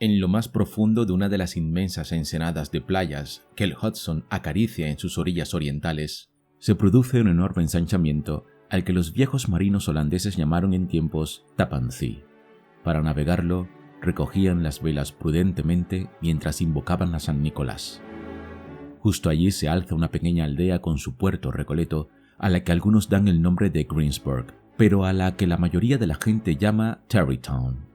en lo más profundo de una de las inmensas ensenadas de playas que el Hudson acaricia en sus orillas orientales, se produce un enorme ensanchamiento al que los viejos marinos holandeses llamaron en tiempos Tappan Zee. Para navegarlo, recogían las velas prudentemente mientras invocaban a San Nicolás. Justo allí se alza una pequeña aldea con su puerto recoleto, a la que algunos dan el nombre de Greensburg, pero a la que la mayoría de la gente llama Tarrytown.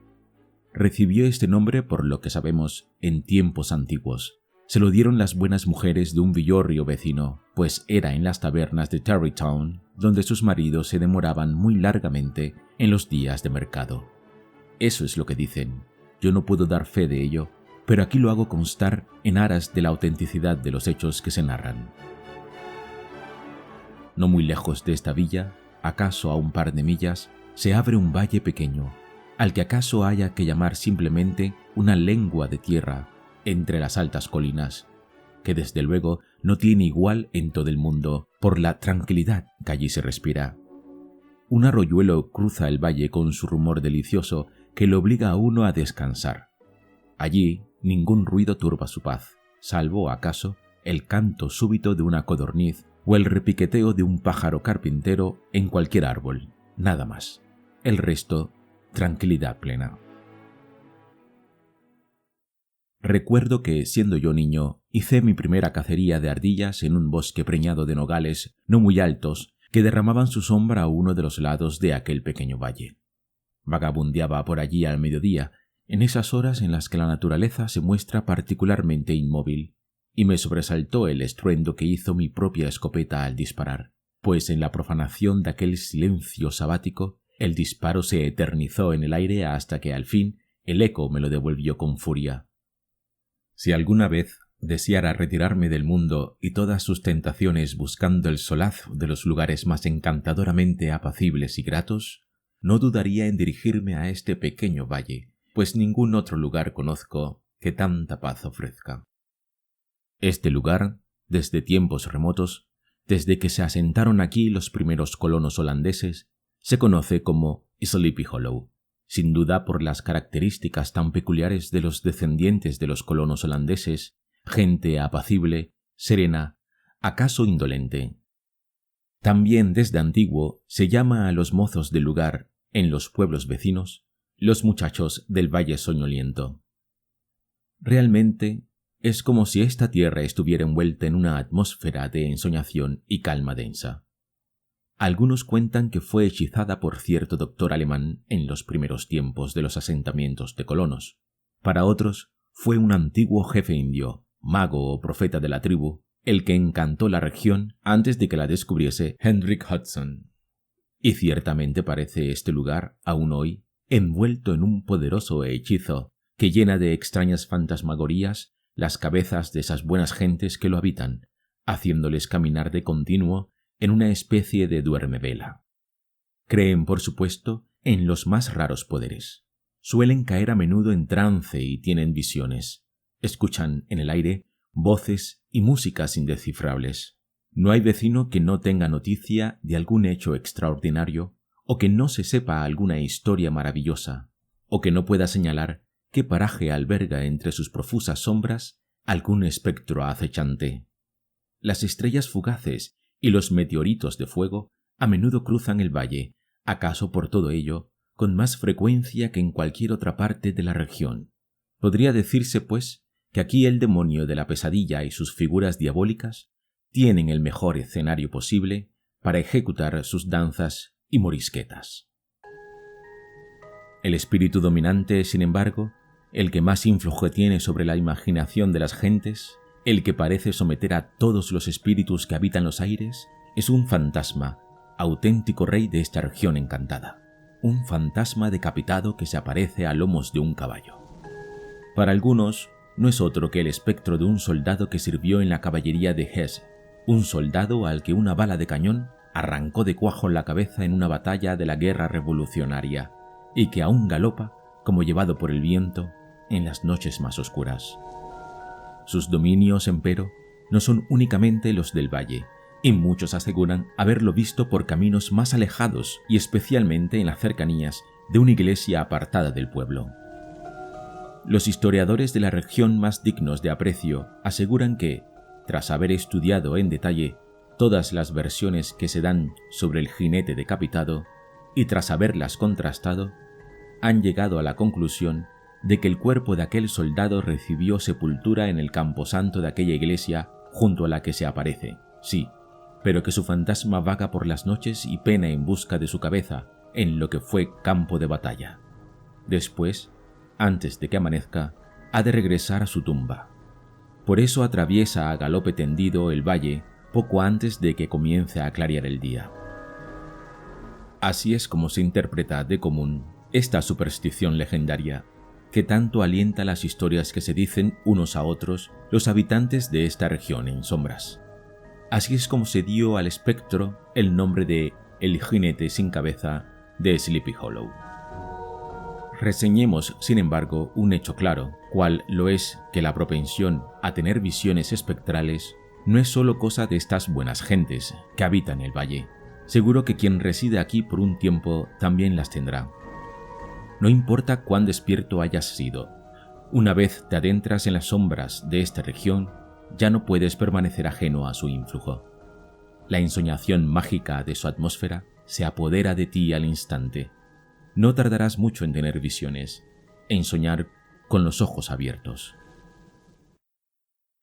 Recibió este nombre por lo que sabemos en tiempos antiguos. Se lo dieron las buenas mujeres de un villorrio vecino, pues era en las tabernas de Tarrytown donde sus maridos se demoraban muy largamente en los días de mercado. Eso es lo que dicen. Yo no puedo dar fe de ello, pero aquí lo hago constar en aras de la autenticidad de los hechos que se narran. No muy lejos de esta villa, acaso a un par de millas, se abre un valle pequeño, al que acaso haya que llamar simplemente una lengua de tierra entre las altas colinas, que desde luego no tiene igual en todo el mundo por la tranquilidad que allí se respira. Un arroyuelo cruza el valle con su rumor delicioso que le obliga a uno a descansar. Allí ningún ruido turba su paz, salvo acaso el canto súbito de una codorniz o el repiqueteo de un pájaro carpintero en cualquier árbol, nada más. El resto, tranquilidad plena. Recuerdo que, siendo yo niño, hice mi primera cacería de ardillas en un bosque preñado de nogales no muy altos que derramaban su sombra a uno de los lados de aquel pequeño valle. Vagabundeaba por allí al mediodía, en esas horas en las que la naturaleza se muestra particularmente inmóvil, y me sobresaltó el estruendo que hizo mi propia escopeta al disparar, pues en la profanación de aquel silencio sabático, el disparo se eternizó en el aire hasta que al fin el eco me lo devolvió con furia. Si alguna vez deseara retirarme del mundo y todas sus tentaciones buscando el solaz de los lugares más encantadoramente apacibles y gratos, no dudaría en dirigirme a este pequeño valle, pues ningún otro lugar conozco que tanta paz ofrezca. Este lugar, desde tiempos remotos, desde que se asentaron aquí los primeros colonos holandeses, se conoce como Sleepy Hollow, sin duda por las características tan peculiares de los descendientes de los colonos holandeses, gente apacible, serena, acaso indolente. También desde antiguo se llama a los mozos del lugar, en los pueblos vecinos, los muchachos del Valle Soñoliento. Realmente es como si esta tierra estuviera envuelta en una atmósfera de ensoñación y calma densa. Algunos cuentan que fue hechizada por cierto doctor alemán en los primeros tiempos de los asentamientos de colonos. Para otros, fue un antiguo jefe indio, mago o profeta de la tribu, el que encantó la región antes de que la descubriese Hendrik Hudson. Y ciertamente parece este lugar, aún hoy, envuelto en un poderoso hechizo que llena de extrañas fantasmagorías las cabezas de esas buenas gentes que lo habitan, haciéndoles caminar de continuo en una especie de duermevela. Creen, por supuesto, en los más raros poderes. Suelen caer a menudo en trance y tienen visiones. Escuchan en el aire voces y músicas indescifrables. No hay vecino que no tenga noticia de algún hecho extraordinario o que no se sepa alguna historia maravillosa, o que no pueda señalar qué paraje alberga entre sus profusas sombras algún espectro acechante. Las estrellas fugaces y los meteoritos de fuego a menudo cruzan el valle, acaso por todo ello, con más frecuencia que en cualquier otra parte de la región. Podría decirse, pues, que aquí el demonio de la pesadilla y sus figuras diabólicas tienen el mejor escenario posible para ejecutar sus danzas y morisquetas. El espíritu dominante, sin embargo, el que más influjo tiene sobre la imaginación de las gentes, el que parece someter a todos los espíritus que habitan los aires, es un fantasma, auténtico rey de esta región encantada, un fantasma decapitado que se aparece a lomos de un caballo. Para algunos, no es otro que el espectro de un soldado que sirvió en la caballería de Hesse, un soldado al que una bala de cañón arrancó de cuajo la cabeza en una batalla de la guerra revolucionaria, y que aún galopa, como llevado por el viento, en las noches más oscuras. Sus dominios, empero, no son únicamente los del valle, y muchos aseguran haberlo visto por caminos más alejados y especialmente en las cercanías de una iglesia apartada del pueblo. Los historiadores de la región más dignos de aprecio aseguran que, tras haber estudiado en detalle todas las versiones que se dan sobre el jinete decapitado y tras haberlas contrastado, han llegado a la conclusión de que el cuerpo de aquel soldado recibió sepultura en el camposanto de aquella iglesia junto a la que se aparece, sí, pero que su fantasma vaga por las noches y pena en busca de su cabeza en lo que fue campo de batalla. Después, antes de que amanezca, ha de regresar a su tumba. Por eso atraviesa a galope tendido el valle poco antes de que comience a clarear el día. Así es como se interpreta de común esta superstición legendaria, que tanto alienta las historias que se dicen unos a otros los habitantes de esta región en sombras. Así es como se dio al espectro el nombre de El jinete sin cabeza de Sleepy Hollow. Reseñemos, sin embargo, un hecho claro, cual lo es que la propensión a tener visiones espectrales no es solo cosa de estas buenas gentes que habitan el valle. Seguro que quien reside aquí por un tiempo también las tendrá. No importa cuán despierto hayas sido, una vez te adentras en las sombras de esta región, ya no puedes permanecer ajeno a su influjo. La ensoñación mágica de su atmósfera se apodera de ti al instante. No tardarás mucho en tener visiones, en soñar con los ojos abiertos.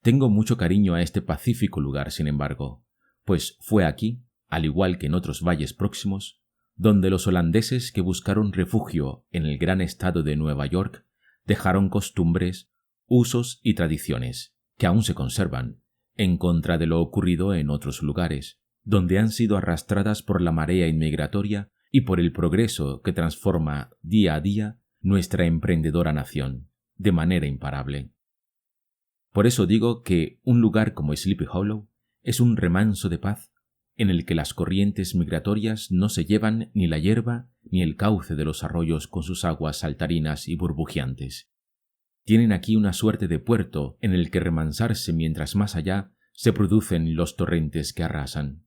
Tengo mucho cariño a este pacífico lugar, sin embargo, pues fue aquí, al igual que en otros valles próximos, donde los holandeses que buscaron refugio en el gran estado de Nueva York dejaron costumbres, usos y tradiciones que aún se conservan, en contra de lo ocurrido en otros lugares, donde han sido arrastradas por la marea inmigratoria y por el progreso que transforma día a día nuestra emprendedora nación, de manera imparable. Por eso digo que un lugar como Sleepy Hollow es un remanso de paz en el que las corrientes migratorias no se llevan ni la hierba ni el cauce de los arroyos con sus aguas saltarinas y burbujeantes. Tienen aquí una suerte de puerto en el que remansarse mientras más allá se producen los torrentes que arrasan.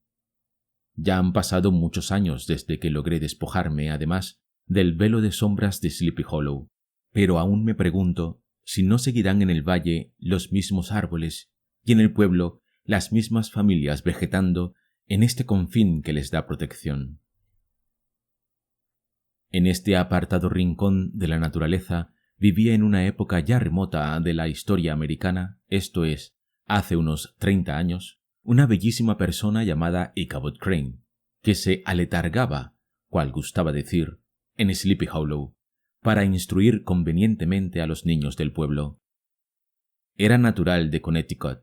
Ya han pasado muchos años desde que logré despojarme, además, del velo de sombras de Sleepy Hollow, pero aún me pregunto si no seguirán en el valle los mismos árboles y en el pueblo las mismas familias vegetando en este confín que les da protección. En este apartado rincón de la naturaleza vivía en una época ya remota de la historia americana, esto es, hace unos 30 años, una bellísima persona llamada Ichabod Crane, que se aletargaba, cual gustaba decir, en Sleepy Hollow, para instruir convenientemente a los niños del pueblo. Era natural de Connecticut,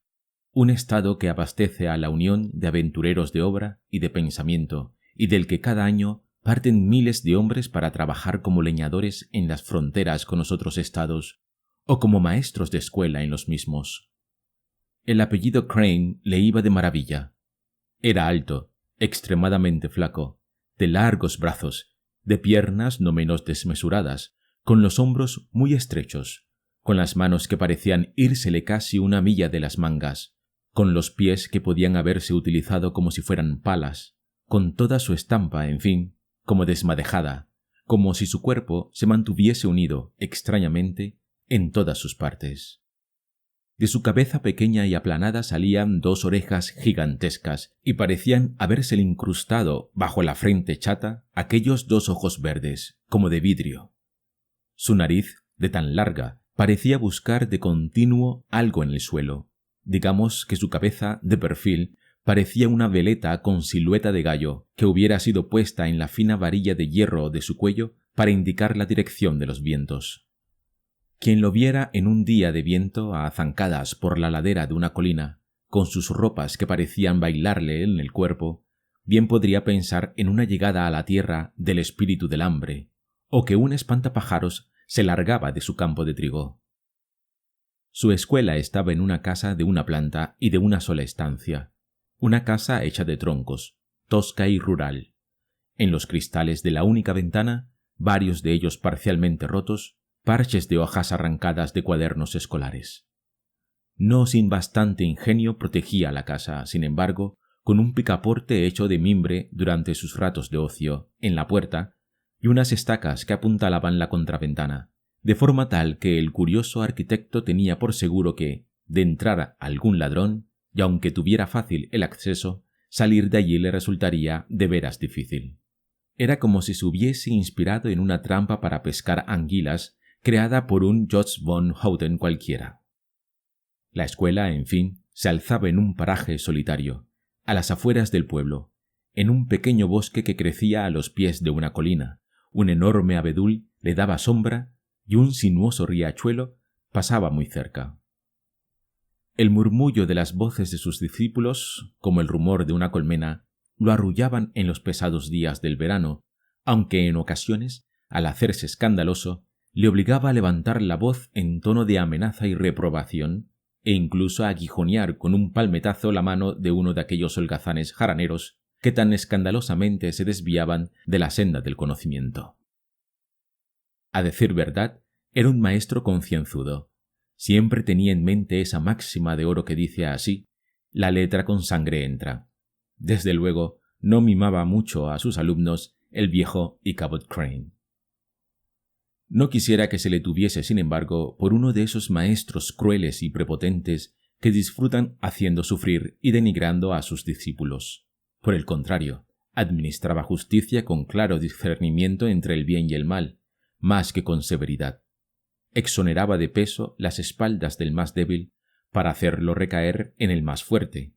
un estado que abastece a la unión de aventureros de obra y de pensamiento, y del que cada año parten miles de hombres para trabajar como leñadores en las fronteras con los otros estados, o como maestros de escuela en los mismos. El apellido Crane le iba de maravilla. Era alto, extremadamente flaco, de largos brazos, de piernas no menos desmesuradas, con los hombros muy estrechos, con las manos que parecían írsele casi una milla de las mangas, con los pies que podían haberse utilizado como si fueran palas, con toda su estampa, en fin, como desmadejada, como si su cuerpo se mantuviese unido, extrañamente, en todas sus partes. De su cabeza pequeña y aplanada salían 2 orejas gigantescas y parecían habérsele incrustado bajo la frente chata aquellos 2 ojos verdes, como de vidrio. Su nariz, de tan larga, parecía buscar de continuo algo en el suelo. Digamos que su cabeza, de perfil, parecía una veleta con silueta de gallo que hubiera sido puesta en la fina varilla de hierro de su cuello para indicar la dirección de los vientos. Quien lo viera en un día de viento a zancadas por la ladera de una colina, con sus ropas que parecían bailarle en el cuerpo, bien podría pensar en una llegada a la tierra del espíritu del hambre, o que un espantapájaros se largaba de su campo de trigo. Su escuela estaba en una casa de una planta y de una sola estancia, una casa hecha de troncos, tosca y rural. En los cristales de la única ventana, varios de ellos parcialmente rotos, parches de hojas arrancadas de cuadernos escolares. No sin bastante ingenio protegía la casa, sin embargo, con un picaporte hecho de mimbre durante sus ratos de ocio, en la puerta, y unas estacas que apuntalaban la contraventana, de forma tal que el curioso arquitecto tenía por seguro que, de entrar algún ladrón, y aunque tuviera fácil el acceso, salir de allí le resultaría de veras difícil. Era como si se hubiese inspirado en una trampa para pescar anguilas creada por un George von Houten cualquiera. La escuela, en fin, se alzaba en un paraje solitario, a las afueras del pueblo, en un pequeño bosque que crecía a los pies de una colina. Un enorme abedul le daba sombra y un sinuoso riachuelo pasaba muy cerca. El murmullo de las voces de sus discípulos, como el rumor de una colmena, lo arrullaban en los pesados días del verano, aunque en ocasiones, al hacerse escandaloso, le obligaba a levantar la voz en tono de amenaza y reprobación, e incluso a aguijonear con un palmetazo la mano de uno de aquellos holgazanes jaraneros que tan escandalosamente se desviaban de la senda del conocimiento. A decir verdad, era un maestro concienzudo. Siempre tenía en mente esa máxima de oro que dice así: la letra con sangre entra. Desde luego, no mimaba mucho a sus alumnos el viejo Ichabod Crane. No quisiera que se le tuviese, sin embargo, por uno de esos maestros crueles y prepotentes que disfrutan haciendo sufrir y denigrando a sus discípulos. Por el contrario, administraba justicia con claro discernimiento entre el bien y el mal, más que con severidad. Exoneraba de peso las espaldas del más débil para hacerlo recaer en el más fuerte.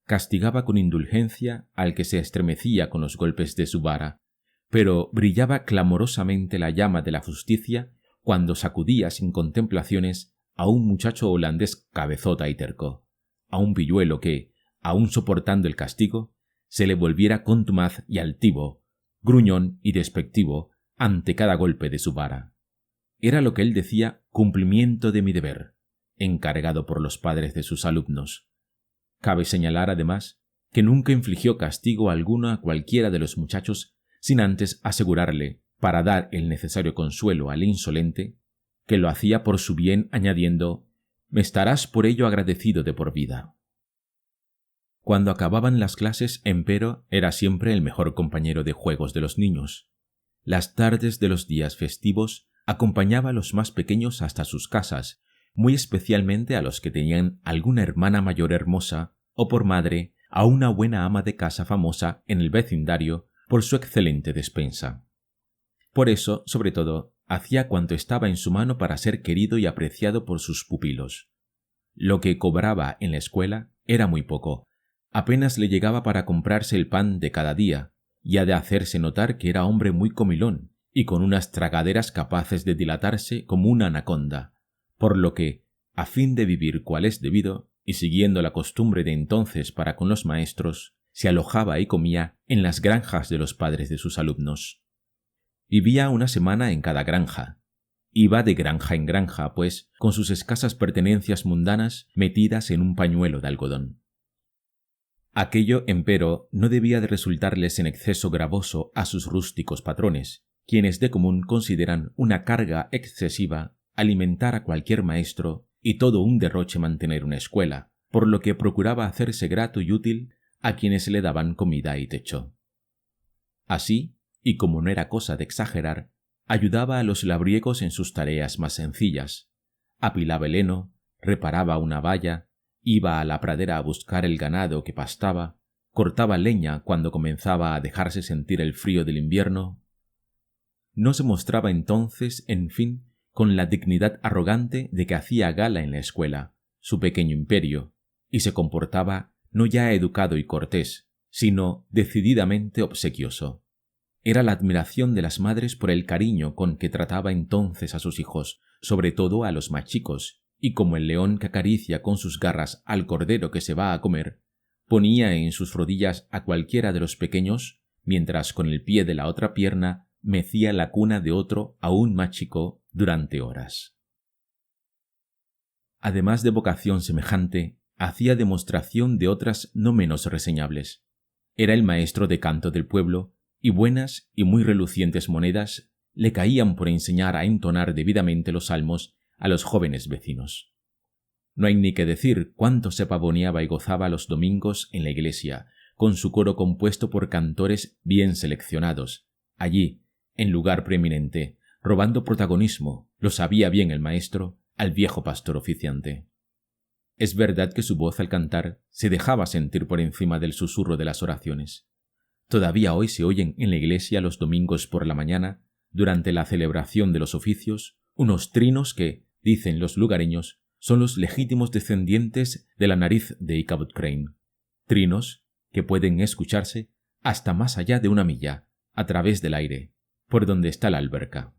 Castigaba con indulgencia al que se estremecía con los golpes de su vara, pero brillaba clamorosamente la llama de la justicia cuando sacudía sin contemplaciones a un muchacho holandés cabezota y terco, a un pilluelo que, aun soportando el castigo, se le volviera contumaz y altivo, gruñón y despectivo ante cada golpe de su vara. Era lo que él decía cumplimiento de mi deber, encargado por los padres de sus alumnos. Cabe señalar, además, que nunca infligió castigo alguno a cualquiera de los muchachos sin antes asegurarle, para dar el necesario consuelo al insolente, que lo hacía por su bien, añadiendo: «Me estarás por ello agradecido de por vida». Cuando acababan las clases, empero, era siempre el mejor compañero de juegos de los niños. Las tardes de los días festivos acompañaba a los más pequeños hasta sus casas, muy especialmente a los que tenían alguna hermana mayor hermosa, o por madre a una buena ama de casa famosa en el vecindario por su excelente despensa. Por eso, sobre todo, hacía cuanto estaba en su mano para ser querido y apreciado por sus pupilos. Lo que cobraba en la escuela era muy poco, apenas le llegaba para comprarse el pan de cada día, y ha de hacerse notar que era hombre muy comilón y con unas tragaderas capaces de dilatarse como una anaconda, por lo que, a fin de vivir cual es debido, y siguiendo la costumbre de entonces para con los maestros, se alojaba y comía en las granjas de los padres de sus alumnos. Vivía una semana en cada granja. Iba de granja en granja, pues, con sus escasas pertenencias mundanas metidas en un pañuelo de algodón. Aquello, empero, no debía de resultarles en exceso gravoso a sus rústicos patrones, quienes de común consideran una carga excesiva alimentar a cualquier maestro y todo un derroche mantener una escuela, por lo que procuraba hacerse grato y útil a quienes le daban comida y techo. Así, y como no era cosa de exagerar, ayudaba a los labriegos en sus tareas más sencillas. Apilaba el heno, reparaba una valla, iba a la pradera a buscar el ganado que pastaba, cortaba leña cuando comenzaba a dejarse sentir el frío del invierno. No se mostraba entonces, en fin, con la dignidad arrogante de que hacía gala en la escuela, su pequeño imperio, y se comportaba no ya educado y cortés, sino decididamente obsequioso. Era la admiración de las madres por el cariño con que trataba entonces a sus hijos, sobre todo a los más chicos, y como el león que acaricia con sus garras al cordero que se va a comer, ponía en sus rodillas a cualquiera de los pequeños, mientras con el pie de la otra pierna mecía la cuna de otro aún más chico durante horas. Además de vocación semejante, hacía demostración de otras no menos reseñables. Era el maestro de canto del pueblo, y buenas y muy relucientes monedas le caían por enseñar a entonar debidamente los salmos a los jóvenes vecinos. No hay ni que decir cuánto se pavoneaba y gozaba los domingos en la iglesia, con su coro compuesto por cantores bien seleccionados, allí, en lugar preeminente, robando protagonismo, Lo sabía bien el maestro, al viejo pastor oficiante. Es verdad que su voz al cantar se dejaba sentir por encima del susurro de las oraciones. Todavía hoy se oyen en la iglesia los domingos por la mañana, durante la celebración de los oficios, unos trinos que, dicen los lugareños, son los legítimos descendientes de la nariz de Ichabod Crane. Trinos que pueden escucharse hasta más allá de una milla, a través del aire, por donde está la alberca.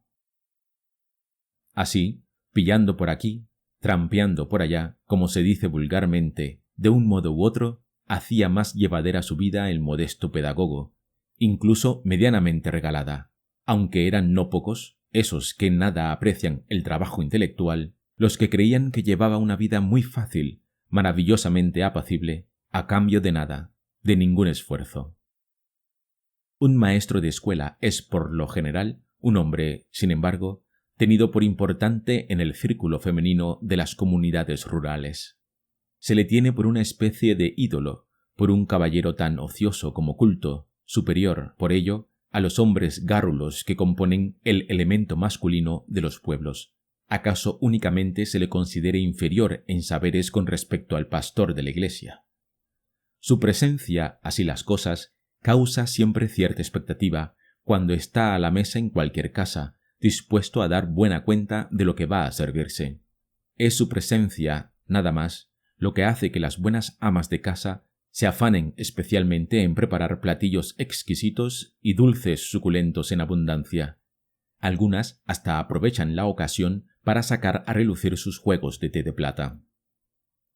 Así, pillando por aquí, trampeando por allá, como se dice vulgarmente, de un modo u otro, hacía más llevadera su vida el modesto pedagogo, incluso medianamente regalada, aunque eran no pocos, esos que nada aprecian el trabajo intelectual, los que creían que llevaba una vida muy fácil, maravillosamente apacible, a cambio de nada, de ningún esfuerzo. Un maestro de escuela es, por lo general, un hombre, sin embargo, tenido por importante en el círculo femenino de las comunidades rurales. Se le tiene por una especie de ídolo, por un caballero tan ocioso como culto, superior, por ello, a los hombres gárrulos que componen el elemento masculino de los pueblos. ¿Acaso únicamente se le considere inferior en saberes con respecto al pastor de la iglesia? Su presencia, así las cosas, causa siempre cierta expectativa cuando está a la mesa en cualquier casa, dispuesto a dar buena cuenta de lo que va a servirse. Es su presencia, nada más, lo que hace que las buenas amas de casa se afanen especialmente en preparar platillos exquisitos y dulces suculentos en abundancia. Algunas hasta aprovechan la ocasión para sacar a relucir sus juegos de té de plata.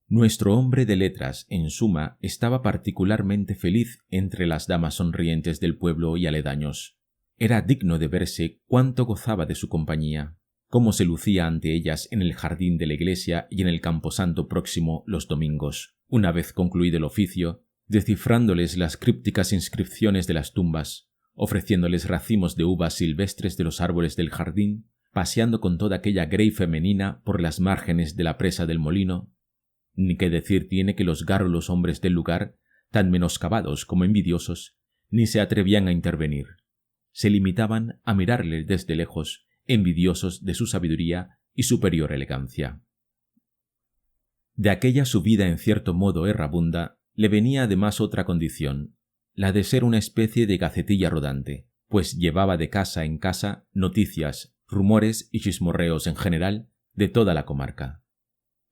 Nuestro hombre de letras, en suma, estaba particularmente feliz entre las damas sonrientes del pueblo y aledaños. Era digno de verse cuánto gozaba de su compañía, cómo se lucía ante ellas en el jardín de la iglesia y en el camposanto próximo los domingos, una vez concluido el oficio, descifrándoles las crípticas inscripciones de las tumbas, ofreciéndoles racimos de uvas silvestres de los árboles del jardín, paseando con toda aquella grey femenina por las márgenes de la presa del molino. Ni qué decir tiene que los gárrulos hombres del lugar, tan menoscabados como envidiosos, ni se atrevían a intervenir. Se limitaban a mirarle desde lejos, envidiosos de su sabiduría y superior elegancia. De aquella subida en cierto modo errabunda le venía además otra condición, la de ser una especie de gacetilla rodante, pues llevaba de casa en casa noticias, rumores y chismorreos en general de toda la comarca.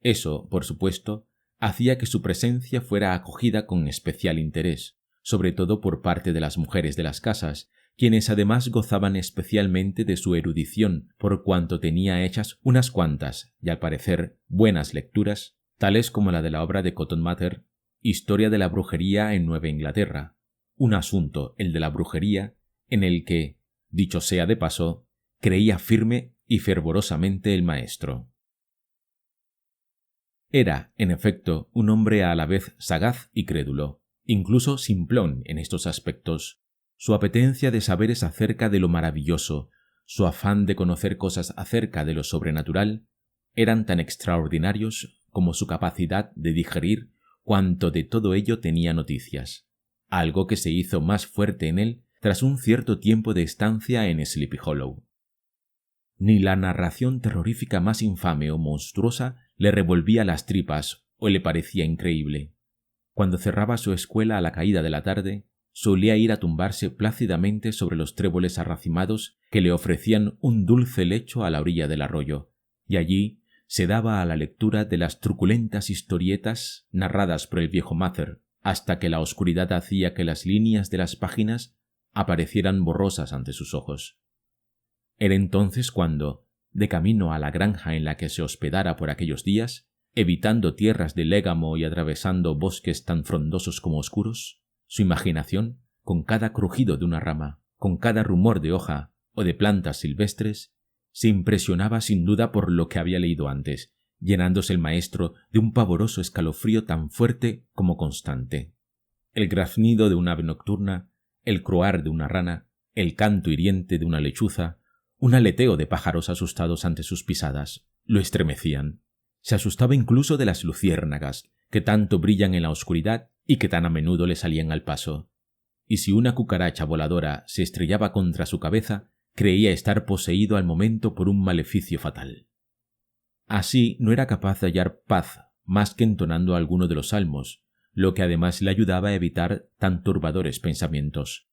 Eso, por supuesto, hacía que su presencia fuera acogida con especial interés, sobre todo por parte de las mujeres de las casas, quienes además gozaban especialmente de su erudición por cuanto tenía hechas unas cuantas, y al parecer buenas lecturas, tales como la de la obra de Cotton Mather, Historia de la brujería en Nueva Inglaterra, un asunto, el de la brujería, en el que, dicho sea de paso, creía firme y fervorosamente el maestro. Era, en efecto, un hombre a la vez sagaz y crédulo, incluso simplón en estos aspectos. Su apetencia de saberes acerca de lo maravilloso, su afán de conocer cosas acerca de lo sobrenatural, eran tan extraordinarios como su capacidad de digerir cuanto de todo ello tenía noticias, algo que se hizo más fuerte en él tras un cierto tiempo de estancia en Sleepy Hollow. Ni la narración terrorífica más infame o monstruosa le revolvía las tripas o le parecía increíble. Cuando cerraba su escuela a la caída de la tarde, solía ir a tumbarse plácidamente sobre los tréboles arracimados que le ofrecían un dulce lecho a la orilla del arroyo, y allí se daba a la lectura de las truculentas historietas narradas por el viejo Mather, hasta que la oscuridad hacía que las líneas de las páginas aparecieran borrosas ante sus ojos. Era entonces cuando, de camino a la granja en la que se hospedara por aquellos días, evitando tierras de légamo y atravesando bosques tan frondosos como oscuros, su imaginación, con cada crujido de una rama, con cada rumor de hoja o de plantas silvestres, se impresionaba sin duda por lo que había leído antes, llenándose el maestro de un pavoroso escalofrío tan fuerte como constante. El graznido de un ave nocturna, el croar de una rana, el canto hiriente de una lechuza, un aleteo de pájaros asustados ante sus pisadas, lo estremecían. Se asustaba incluso de las luciérnagas, que tanto brillan en la oscuridad y que tan a menudo le salían al paso. Y si una cucaracha voladora se estrellaba contra su cabeza, creía estar poseído al momento por un maleficio fatal. Así no era capaz de hallar paz más que entonando alguno de los salmos, lo que además le ayudaba a evitar tan turbadores pensamientos.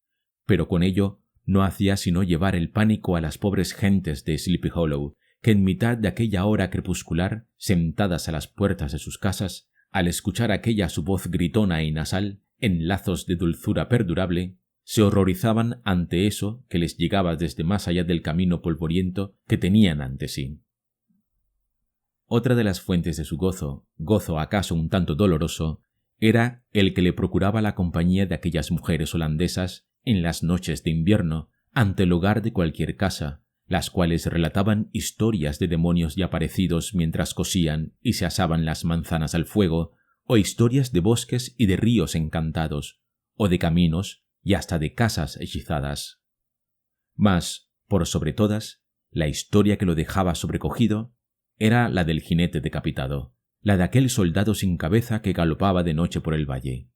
Pero con ello no hacía sino llevar el pánico a las pobres gentes de Sleepy Hollow, que en mitad de aquella hora crepuscular, sentadas a las puertas de sus casas, al escuchar aquella su voz gritona y nasal, en lazos de dulzura perdurable, se horrorizaban ante eso que les llegaba desde más allá del camino polvoriento que tenían ante sí. Otra de las fuentes de su gozo acaso un tanto doloroso, era el que le procuraba la compañía de aquellas mujeres holandesas en las noches de invierno ante el hogar de cualquier casa, las cuales relataban historias de demonios ya aparecidos mientras cosían y se asaban las manzanas al fuego, o historias de bosques y de ríos encantados, o de caminos y hasta de casas hechizadas. Mas, por sobre todas, la historia que lo dejaba sobrecogido era la del jinete decapitado, la de aquel soldado sin cabeza que galopaba de noche por el valle.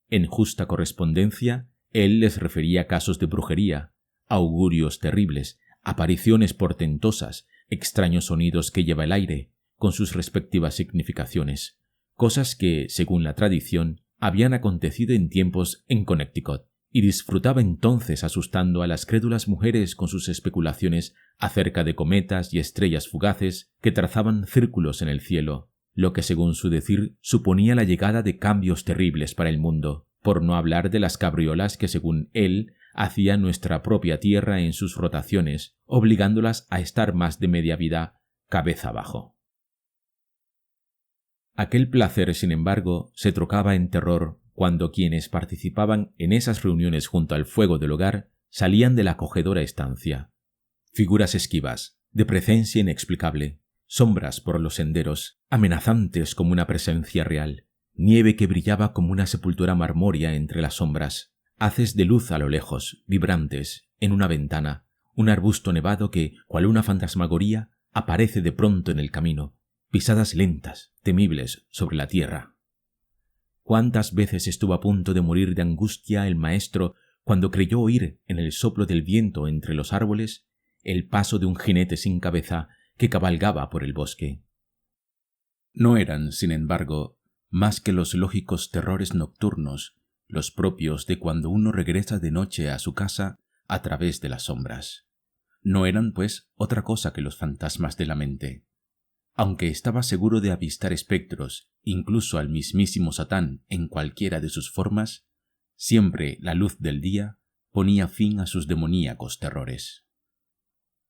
En justa correspondencia, él les refería casos de brujería, augurios terribles, apariciones portentosas, extraños sonidos que lleva el aire, con sus respectivas significaciones, cosas que, según la tradición, habían acontecido en tiempos en Connecticut, y disfrutaba entonces asustando a las crédulas mujeres con sus especulaciones acerca de cometas y estrellas fugaces que trazaban círculos en el cielo, lo que según su decir suponía la llegada de cambios terribles para el mundo, por no hablar de las cabriolas que según él hacía nuestra propia tierra en sus rotaciones, obligándolas a estar más de media vida cabeza abajo. Aquel placer, sin embargo, se trocaba en terror cuando quienes participaban en esas reuniones junto al fuego del hogar salían de la acogedora estancia. Figuras esquivas, de presencia inexplicable, sombras por los senderos, amenazantes como una presencia real, nieve que brillaba como una sepultura marmórea entre las sombras, haces de luz a lo lejos, vibrantes, en una ventana, un arbusto nevado que, cual una fantasmagoría, aparece de pronto en el camino, pisadas lentas, temibles sobre la tierra. ¿Cuántas veces estuvo a punto de morir de angustia el maestro cuando creyó oír en el soplo del viento entre los árboles el paso de un jinete sin cabeza que cabalgaba por el bosque? No eran, sin embargo, más que los lógicos terrores nocturnos, los propios de cuando uno regresa de noche a su casa a través de las sombras. No eran, pues, otra cosa que los fantasmas de la mente. Aunque estaba seguro de avistar espectros, incluso al mismísimo Satán en cualquiera de sus formas, siempre la luz del día ponía fin a sus demoníacos terrores.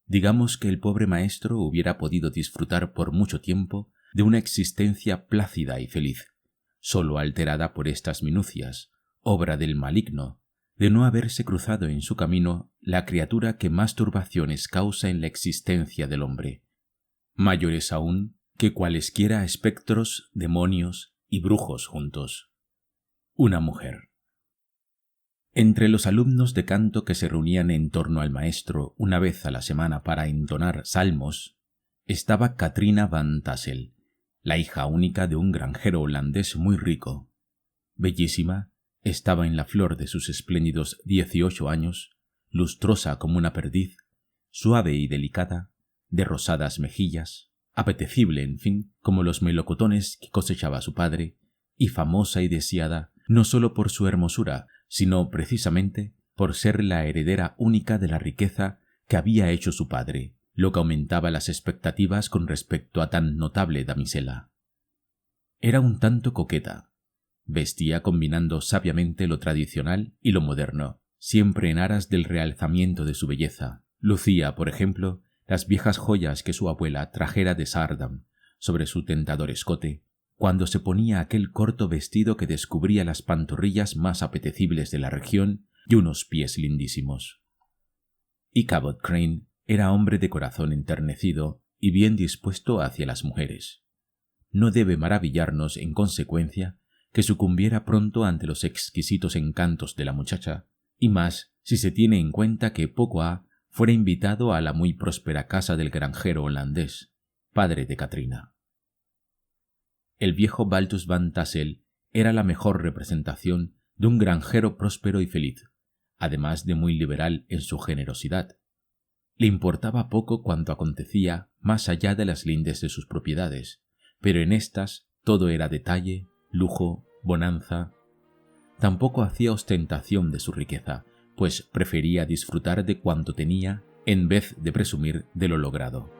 Digamos que el pobre maestro hubiera podido disfrutar por mucho tiempo de una existencia plácida y feliz, solo alterada por estas minucias, obra del maligno, de no haberse cruzado en su camino la criatura que más turbaciones causa en la existencia del hombre, mayores aún que cualesquiera espectros, demonios y brujos juntos. Una mujer. Entre los alumnos de canto que se reunían en torno al maestro una vez a la semana para entonar salmos, estaba Katrina Van Tassel, la hija única de un granjero holandés muy rico. Bellísima, estaba en la flor de sus espléndidos 18 años, lustrosa como una perdiz, suave y delicada, de rosadas mejillas, apetecible, en fin, como los melocotones que cosechaba su padre, y famosa y deseada no sólo por su hermosura, sino precisamente por ser la heredera única de la riqueza que había hecho su padre, lo que aumentaba las expectativas con respecto a tan notable damisela. Era un tanto coqueta. Vestía combinando sabiamente lo tradicional y lo moderno, siempre en aras del realzamiento de su belleza. Lucía, por ejemplo, las viejas joyas que su abuela trajera de Saardam sobre su tentador escote, cuando se ponía aquel corto vestido que descubría las pantorrillas más apetecibles de la región y unos pies lindísimos. Y Cabot Crane era hombre de corazón enternecido y bien dispuesto hacia las mujeres. No debe maravillarnos, en consecuencia, que sucumbiera pronto ante los exquisitos encantos de la muchacha, y más si se tiene en cuenta que poco ha fuera invitado a la muy próspera casa del granjero holandés, padre de Katrina. El viejo Balthus Van Tassel era la mejor representación de un granjero próspero y feliz, además de muy liberal en su generosidad. Le importaba poco cuanto acontecía más allá de las lindes de sus propiedades, pero en estas todo era detalle, lujo, bonanza. Tampoco hacía ostentación de su riqueza, pues prefería disfrutar de cuanto tenía en vez de presumir de lo logrado.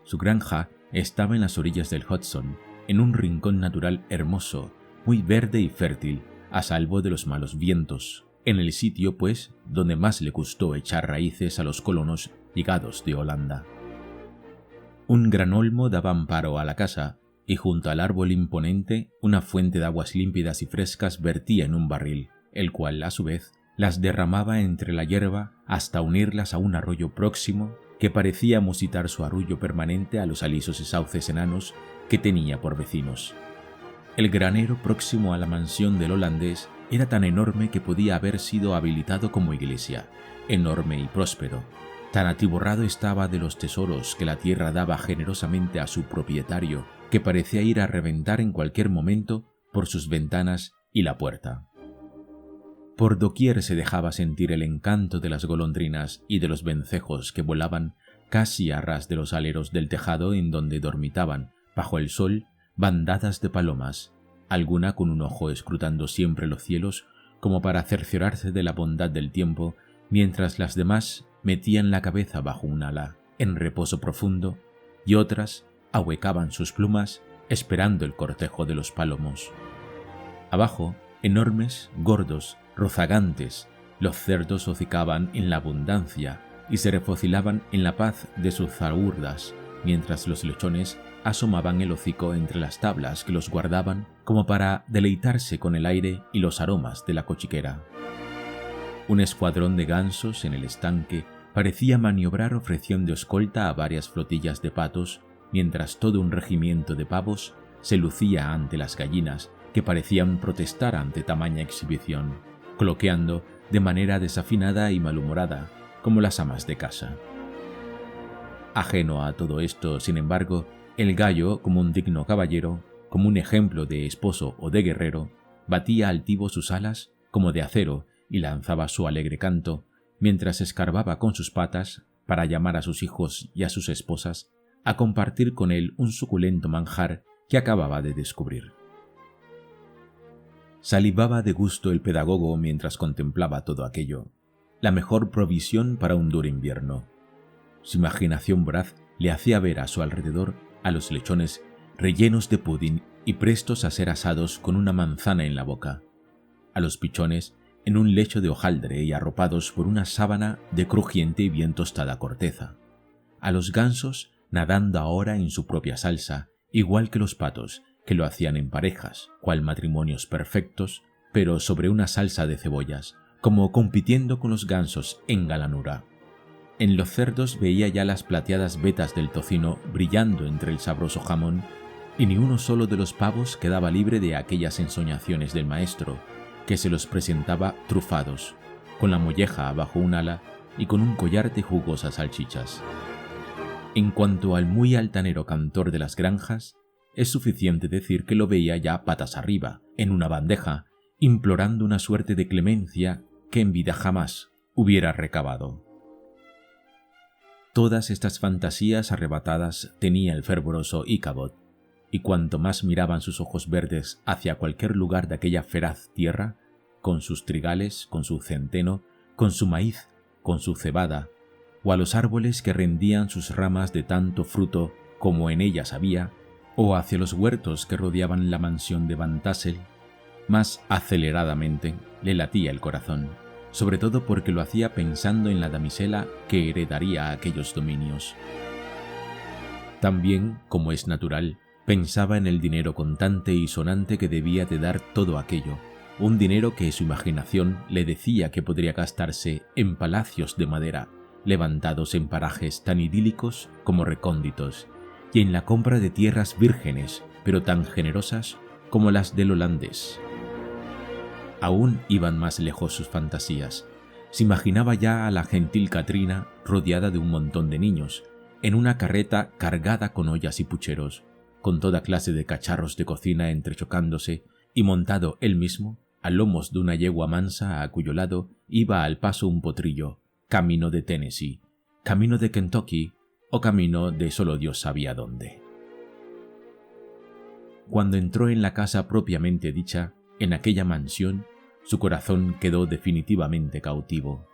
Su granja estaba en las orillas del Hudson, en un rincón natural hermoso, muy verde y fértil, a salvo de los malos vientos, en el sitio, pues, donde más le costó echar raíces a los colonos llegados de Holanda. Un gran olmo daba amparo a la casa, y junto al árbol imponente una fuente de aguas límpidas y frescas vertía en un barril, el cual, a su vez, las derramaba entre la hierba hasta unirlas a un arroyo próximo que parecía musitar su arrullo permanente a los alisos y sauces enanos que tenía por vecinos. El granero próximo a la mansión del holandés era tan enorme que podía haber sido habilitado como iglesia, enorme y próspero. Tan atiborrado estaba de los tesoros que la tierra daba generosamente a su propietario, que parecía ir a reventar en cualquier momento por sus ventanas y la puerta. Por doquier se dejaba sentir el encanto de las golondrinas y de los vencejos que volaban casi a ras de los aleros del tejado en donde dormitaban, bajo el sol, bandadas de palomas, alguna con un ojo escrutando siempre los cielos como para cerciorarse de la bondad del tiempo, mientras las demás metían la cabeza bajo un ala, en reposo profundo, y otras ahuecaban sus plumas esperando el cortejo de los pálomos. Abajo, enormes, gordos, rozagantes, los cerdos hocicaban en la abundancia y se refocilaban en la paz de sus zahurdas, mientras los lechones asomaban el hocico entre las tablas que los guardaban como para deleitarse con el aire y los aromas de la cochiquera. Un escuadrón de gansos en el estanque parecía maniobrar ofreciendo escolta a varias flotillas de patos, mientras todo un regimiento de pavos se lucía ante las gallinas que parecían protestar ante tamaña exhibición, cloqueando de manera desafinada y malhumorada, como las amas de casa. Ajeno a todo esto, sin embargo, el gallo, como un digno caballero, como un ejemplo de esposo o de guerrero, batía altivo sus alas como de acero y lanzaba su alegre canto, mientras escarbaba con sus patas para llamar a sus hijos y a sus esposas a compartir con él un suculento manjar que acababa de descubrir. Salivaba de gusto el pedagogo mientras contemplaba todo aquello, la mejor provisión para un duro invierno. Su imaginación voraz le hacía ver a su alrededor a los lechones rellenos de pudín y prestos a ser asados con una manzana en la boca, a los pichones en un lecho de hojaldre y arropados por una sábana de crujiente y bien tostada corteza, a los gansos nadando ahora en su propia salsa, igual que los patos, que lo hacían en parejas, cual matrimonios perfectos, pero sobre una salsa de cebollas, como compitiendo con los gansos en galanura. En los cerdos veía ya las plateadas vetas del tocino brillando entre el sabroso jamón, y ni uno solo de los pavos quedaba libre de aquellas ensoñaciones del maestro, que se los presentaba trufados, con la molleja bajo un ala y con un collar de jugosas salchichas. En cuanto al muy altanero cantor de las granjas, es suficiente decir que lo veía ya patas arriba, en una bandeja, implorando una suerte de clemencia que en vida jamás hubiera recabado. Todas estas fantasías arrebatadas tenía el fervoroso Ichabod, y cuanto más miraban sus ojos verdes hacia cualquier lugar de aquella feraz tierra, con sus trigales, con su centeno, con su maíz, con su cebada, o a los árboles que rendían sus ramas de tanto fruto como en ellas había, o hacia los huertos que rodeaban la mansión de Van Tassel, más aceleradamente le latía el corazón, sobre todo porque lo hacía pensando en la damisela que heredaría aquellos dominios. También, como es natural, pensaba en el dinero contante y sonante que debía de dar todo aquello, un dinero que su imaginación le decía que podría gastarse en palacios de madera, levantados en parajes tan idílicos como recónditos, y en la compra de tierras vírgenes, pero tan generosas como las del holandés. Aún iban más lejos sus fantasías. Se imaginaba ya a la gentil Katrina rodeada de un montón de niños, en una carreta cargada con ollas y pucheros, con toda clase de cacharros de cocina entrechocándose, y montado él mismo a lomos de una yegua mansa a cuyo lado iba al paso un potrillo, camino de Tennessee, camino de Kentucky o camino de solo Dios sabía dónde. Cuando entró en la casa propiamente dicha, en aquella mansión, su corazón quedó definitivamente cautivo.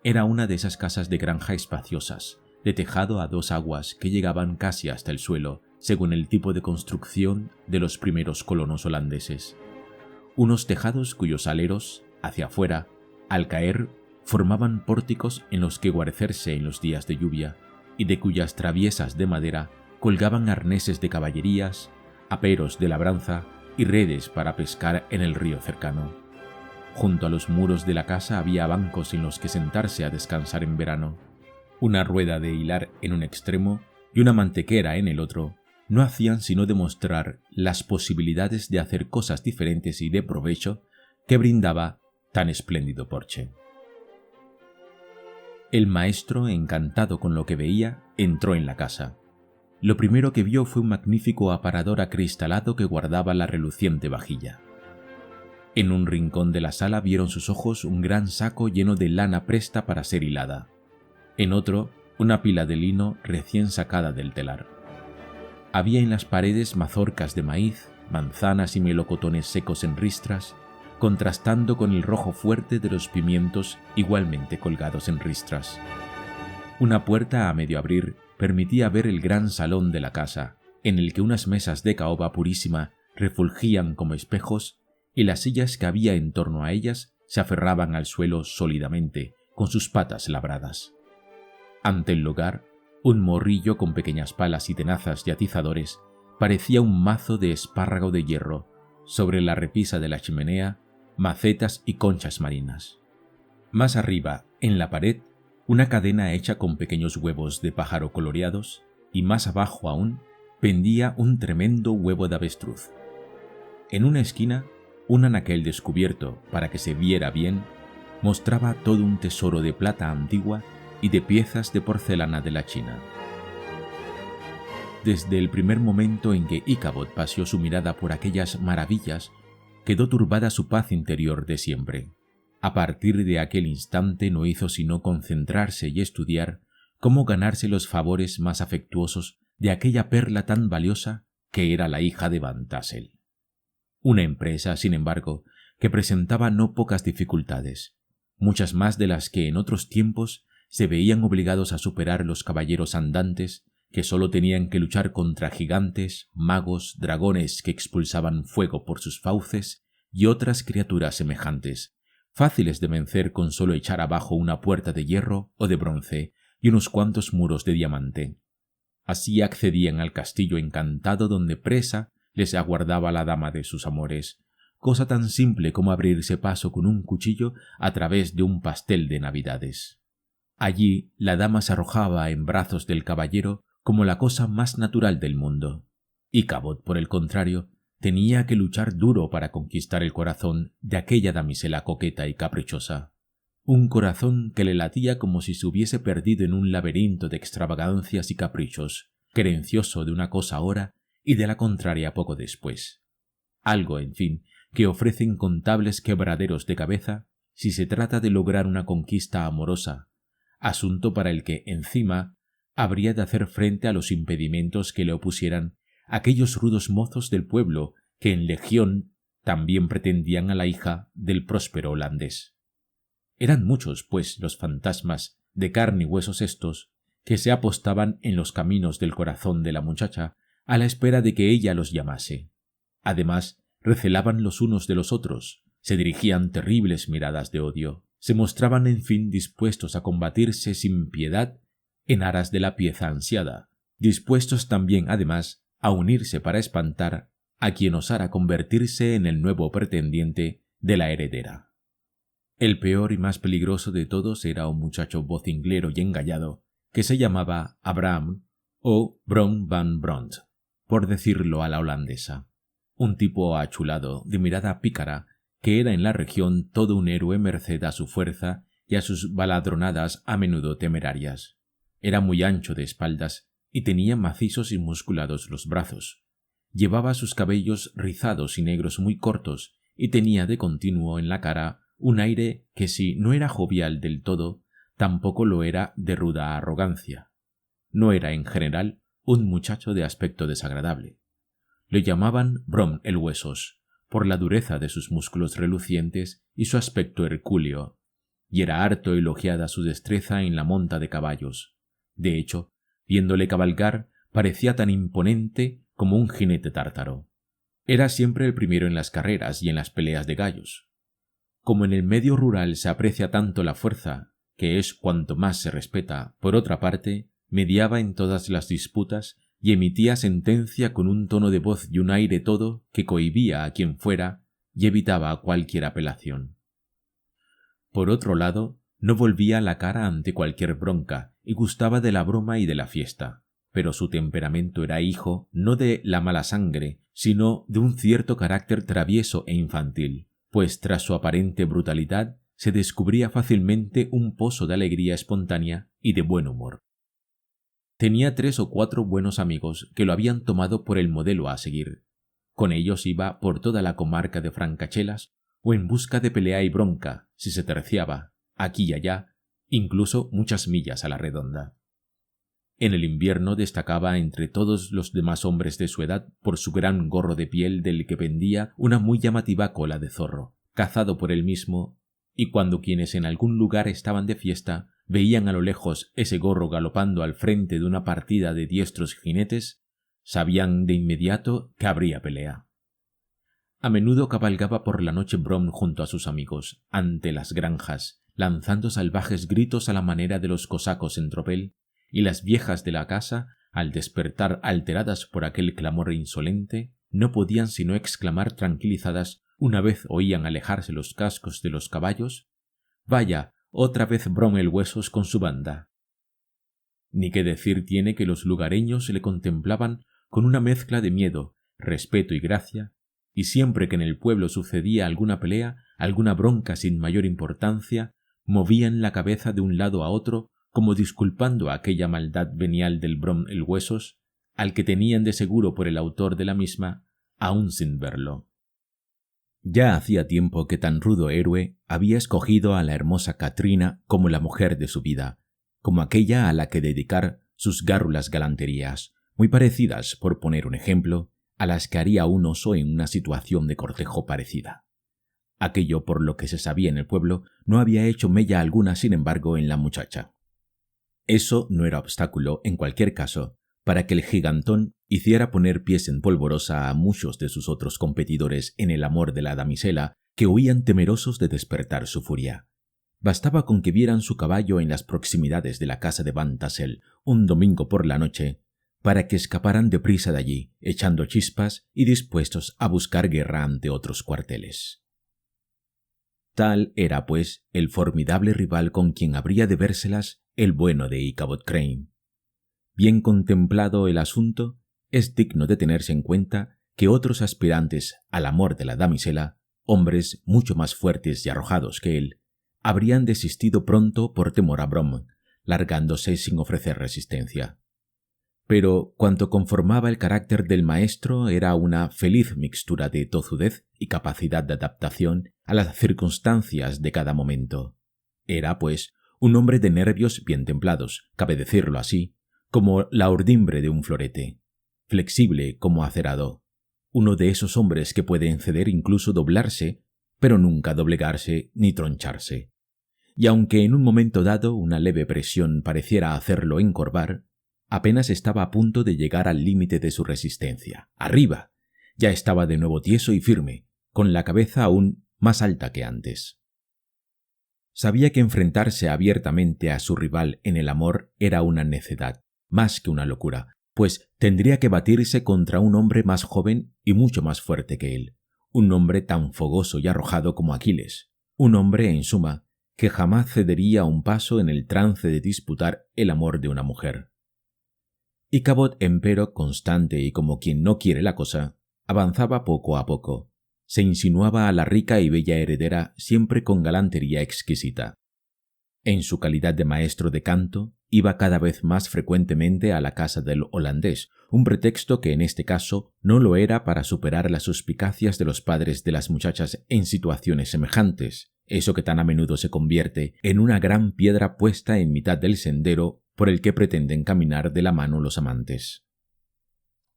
Era una de esas casas de granja espaciosas, de tejado a dos aguas que llegaban casi hasta el suelo, según el tipo de construcción de los primeros colonos holandeses. Unos tejados cuyos aleros, hacia afuera, al caer, formaban pórticos en los que guarecerse en los días de lluvia, y de cuyas traviesas de madera colgaban arneses de caballerías, aperos de labranza y redes para pescar en el río cercano. Junto a los muros de la casa había bancos en los que sentarse a descansar en verano. Una rueda de hilar en un extremo y una mantequera en el otro no hacían sino demostrar las posibilidades de hacer cosas diferentes y de provecho que brindaba tan espléndido porche. El maestro, encantado con lo que veía, entró en la casa. Lo primero que vio fue un magnífico aparador acristalado que guardaba la reluciente vajilla. En un rincón de la sala vieron sus ojos un gran saco lleno de lana presta para ser hilada. En otro, una pila de lino recién sacada del telar. Había en las paredes mazorcas de maíz, manzanas y melocotones secos en ristras, contrastando con el rojo fuerte de los pimientos igualmente colgados en ristras. Una puerta a medio abrir permitía ver el gran salón de la casa, en el que unas mesas de caoba purísima refulgían como espejos y las sillas que había en torno a ellas se aferraban al suelo sólidamente, con sus patas labradas. Ante el lugar, un morrillo con pequeñas palas y tenazas y atizadores parecía un mazo de espárrago de hierro. Sobre la repisa de la chimenea, macetas y conchas marinas. Más arriba, en la pared, una cadena hecha con pequeños huevos de pájaro coloreados, y más abajo aún pendía un tremendo huevo de avestruz. En una esquina, un anaquel descubierto para que se viera bien mostraba todo un tesoro de plata antigua y de piezas de porcelana de la China. Desde el primer momento en que Ichabod paseó su mirada por aquellas maravillas, quedó turbada su paz interior de siempre. A partir de aquel instante no hizo sino concentrarse y estudiar cómo ganarse los favores más afectuosos de aquella perla tan valiosa que era la hija de Van Tassel. Una empresa, sin embargo, que presentaba no pocas dificultades, muchas más de las que en otros tiempos se veían obligados a superar los caballeros andantes que sólo tenían que luchar contra gigantes, magos, dragones que expulsaban fuego por sus fauces y otras criaturas semejantes, fáciles de vencer con sólo echar abajo una puerta de hierro o de bronce y unos cuantos muros de diamante. Así accedían al castillo encantado donde presa les aguardaba la dama de sus amores, cosa tan simple como abrirse paso con un cuchillo a través de un pastel de navidades. Allí la dama se arrojaba en brazos del caballero como la cosa más natural del mundo. Ichabod, por el contrario, tenía que luchar duro para conquistar el corazón de aquella damisela coqueta y caprichosa. Un corazón que le latía como si se hubiese perdido en un laberinto de extravagancias y caprichos, querencioso de una cosa ahora y de la contraria poco después. Algo, en fin, que ofrece incontables quebraderos de cabeza si se trata de lograr una conquista amorosa, asunto para el que, encima, habría de hacer frente a los impedimentos que le opusieran aquellos rudos mozos del pueblo que en legión también pretendían a la hija del próspero holandés. Eran muchos, pues, los fantasmas de carne y huesos estos que se apostaban en los caminos del corazón de la muchacha a la espera de que ella los llamase. Además, recelaban los unos de los otros, se dirigían terribles miradas de odio, se mostraban en fin dispuestos a combatirse sin piedad en aras de la pieza ansiada, dispuestos también, además, a unirse para espantar a quien osara convertirse en el nuevo pretendiente de la heredera. El peor y más peligroso de todos era un muchacho vocinglero y engallado que se llamaba Abraham o Bron van Bront, por decirlo a la holandesa. Un tipo achulado, de mirada pícara, que era en la región todo un héroe merced a su fuerza y a sus baladronadas a menudo temerarias. Era muy ancho de espaldas y tenía macizos y musculados los brazos. Llevaba sus cabellos rizados y negros muy cortos y tenía de continuo en la cara un aire que, si no era jovial del todo, tampoco lo era de ruda arrogancia. No era, en general, un muchacho de aspecto desagradable. Le llamaban Brom el Huesos, por la dureza de sus músculos relucientes y su aspecto hercúleo, y era harto elogiada su destreza en la monta de caballos. De hecho, viéndole cabalgar, parecía tan imponente como un jinete tártaro. Era siempre el primero en las carreras y en las peleas de gallos. Como en el medio rural se aprecia tanto la fuerza, que es cuanto más se respeta, por otra parte, mediaba en todas las disputas y emitía sentencia con un tono de voz y un aire todo que cohibía a quien fuera y evitaba cualquier apelación. Por otro lado, no volvía la cara ante cualquier bronca y gustaba de la broma y de la fiesta, pero su temperamento era hijo no de la mala sangre, sino de un cierto carácter travieso e infantil, pues tras su aparente brutalidad se descubría fácilmente un pozo de alegría espontánea y de buen humor. Tenía 3 o 4 buenos amigos que lo habían tomado por el modelo a seguir. Con ellos iba por toda la comarca de Francachelas o en busca de pelea y bronca, si se terciaba, aquí y allá, incluso muchas millas a la redonda. En el invierno destacaba entre todos los demás hombres de su edad por su gran gorro de piel del que pendía una muy llamativa cola de zorro, cazado por él mismo, y cuando quienes en algún lugar estaban de fiesta veían a lo lejos ese gorro galopando al frente de una partida de diestros jinetes, sabían de inmediato que habría pelea. A menudo cabalgaba por la noche Brom junto a sus amigos, ante las granjas, lanzando salvajes gritos a la manera de los cosacos en tropel, y las viejas de la casa, al despertar alteradas por aquel clamor insolente, no podían sino exclamar tranquilizadas una vez oían alejarse los cascos de los caballos: «Vaya, otra vez Brom el Huesos con su banda». Ni qué decir tiene que los lugareños le contemplaban con una mezcla de miedo, respeto y gracia, y siempre que en el pueblo sucedía alguna pelea, alguna bronca sin mayor importancia, movían la cabeza de un lado a otro como disculpando aquella maldad venial del Brom el Huesos, al que tenían de seguro por el autor de la misma, aun sin verlo. Ya hacía tiempo que tan rudo héroe había escogido a la hermosa Katrina como la mujer de su vida, como aquella a la que dedicar sus gárrulas galanterías, muy parecidas, por poner un ejemplo, a las que haría un oso en una situación de cortejo parecida. Aquello, por lo que se sabía en el pueblo, no había hecho mella alguna, sin embargo, en la muchacha. Eso no era obstáculo, en cualquier caso, para que el gigantón hiciera poner pies en polvorosa a muchos de sus otros competidores en el amor de la damisela, que huían temerosos de despertar su furia. Bastaba con que vieran su caballo en las proximidades de la casa de Van Tassel un domingo por la noche, para que escaparan deprisa de allí, echando chispas y dispuestos a buscar guerra ante otros cuarteles. Tal era, pues, el formidable rival con quien habría de vérselas el bueno de Ichabod Crane. Bien contemplado el asunto, es digno de tenerse en cuenta que otros aspirantes al amor de la damisela, hombres mucho más fuertes y arrojados que él, habrían desistido pronto por temor a Brom, largándose sin ofrecer resistencia. Pero cuanto conformaba el carácter del maestro era una feliz mixtura de tozudez y capacidad de adaptación a las circunstancias de cada momento. Era, pues, un hombre de nervios bien templados, cabe decirlo así, como la urdimbre de un florete, flexible como acerado, uno de esos hombres que pueden ceder, incluso doblarse, pero nunca doblegarse ni troncharse. Y aunque en un momento dado una leve presión pareciera hacerlo encorvar, apenas estaba a punto de llegar al límite de su resistencia. ¡Arriba! Ya estaba de nuevo tieso y firme, con la cabeza aún más alta que antes. Sabía que enfrentarse abiertamente a su rival en el amor era una necedad, más que una locura, pues tendría que batirse contra un hombre más joven y mucho más fuerte que él, un hombre tan fogoso y arrojado como Aquiles, un hombre, en suma, que jamás cedería un paso en el trance de disputar el amor de una mujer. Ichabod, empero, constante y como quien no quiere la cosa, avanzaba poco a poco. Se insinuaba a la rica y bella heredera siempre con galantería exquisita. En su calidad de maestro de canto, iba cada vez más frecuentemente a la casa del holandés, un pretexto que en este caso no lo era para superar las suspicacias de los padres de las muchachas en situaciones semejantes, eso que tan a menudo se convierte en una gran piedra puesta en mitad del sendero por el que pretenden caminar de la mano los amantes.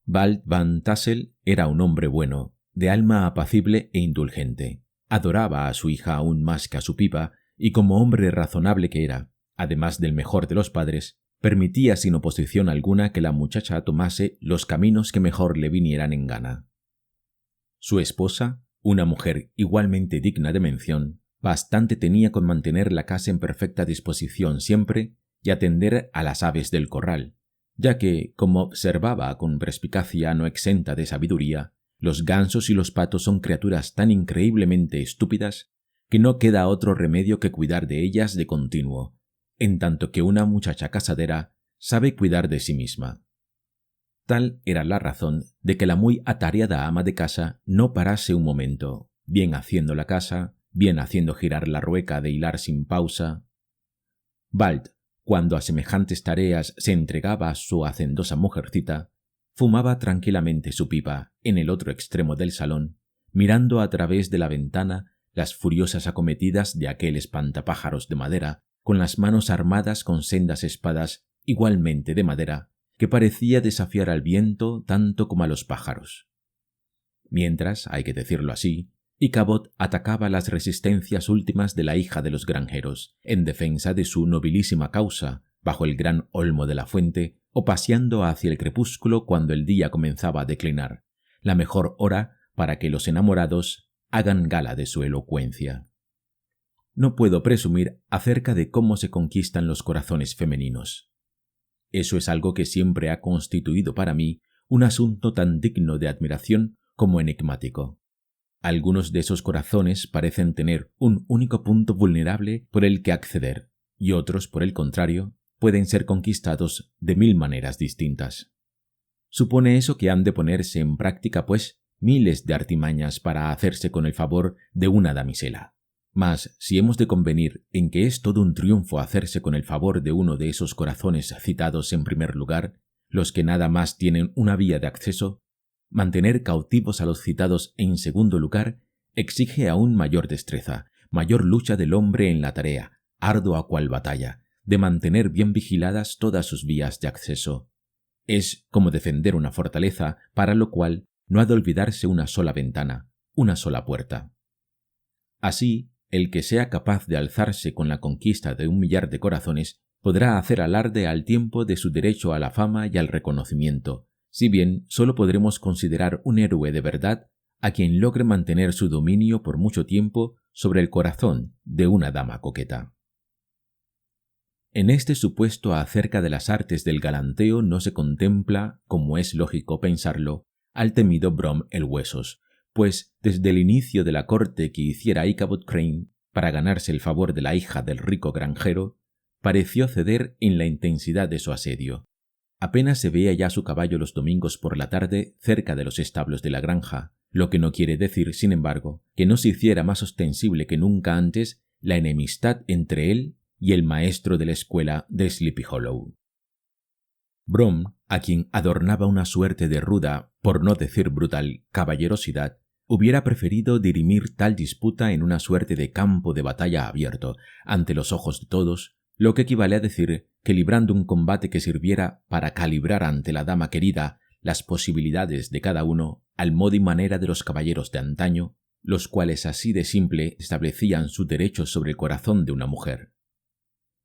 Bald van Tassel era un hombre bueno, de alma apacible e indulgente. Adoraba a su hija aún más que a su pipa, y como hombre razonable que era, además del mejor de los padres, permitía sin oposición alguna que la muchacha tomase los caminos que mejor le vinieran en gana. Su esposa, una mujer igualmente digna de mención, bastante tenía con mantener la casa en perfecta disposición siempre y atender a las aves del corral, ya que, como observaba con perspicacia no exenta de sabiduría, los gansos y los patos son criaturas tan increíblemente estúpidas que no queda otro remedio que cuidar de ellas de continuo, en tanto que una muchacha casadera sabe cuidar de sí misma. Tal era la razón de que la muy atareada ama de casa no parase un momento, bien haciendo la casa, bien haciendo girar la rueca de hilar sin pausa. Bald, cuando a semejantes tareas se entregaba a su hacendosa mujercita, fumaba tranquilamente su pipa en el otro extremo del salón, mirando a través de la ventana las furiosas acometidas de aquel espantapájaros de madera, con las manos armadas con sendas espadas igualmente de madera, que parecía desafiar al viento tanto como a los pájaros. Mientras, hay que decirlo así, Ichabod atacaba las resistencias últimas de la hija de los granjeros, en defensa de su nobilísima causa, bajo el gran olmo de la fuente, o paseando hacia el crepúsculo cuando el día comenzaba a declinar, la mejor hora para que los enamorados hagan gala de su elocuencia. No puedo presumir acerca de cómo se conquistan los corazones femeninos. Eso es algo que siempre ha constituido para mí un asunto tan digno de admiración como enigmático. Algunos de esos corazones parecen tener un único punto vulnerable por el que acceder, y otros, por el contrario, pueden ser conquistados de 1000 maneras distintas. Supone eso que han de ponerse en práctica, pues, miles de artimañas para hacerse con el favor de una damisela. Mas, si hemos de convenir en que es todo un triunfo hacerse con el favor de uno de esos corazones citados en primer lugar, los que nada más tienen una vía de acceso, mantener cautivos a los citados en segundo lugar exige aún mayor destreza, mayor lucha del hombre en la tarea, ardua cual batalla, de mantener bien vigiladas todas sus vías de acceso. Es como defender una fortaleza, para lo cual no ha de olvidarse una sola ventana, una sola puerta. Así, el que sea capaz de alzarse con la conquista de 1 millar de corazones podrá hacer alarde al tiempo de su derecho a la fama y al reconocimiento, si bien solo podremos considerar un héroe de verdad a quien logre mantener su dominio por mucho tiempo sobre el corazón de una dama coqueta. En este supuesto acerca de las artes del galanteo no se contempla, como es lógico pensarlo, al temido Brom el Huesos, pues desde el inicio de la corte que hiciera Ichabod Crane para ganarse el favor de la hija del rico granjero, pareció ceder en la intensidad de su asedio. Apenas se veía ya su caballo los domingos por la tarde cerca de los establos de la granja, lo que no quiere decir, sin embargo, que no se hiciera más ostensible que nunca antes la enemistad entre él y el maestro de la escuela de Sleepy Hollow. Brom, a quien adornaba una suerte de ruda, por no decir brutal, caballerosidad, hubiera preferido dirimir tal disputa en una suerte de campo de batalla abierto, ante los ojos de todos, lo que equivale a decir que librando un combate que sirviera para calibrar ante la dama querida las posibilidades de cada uno, al modo y manera de los caballeros de antaño, los cuales así de simple establecían su derecho sobre el corazón de una mujer.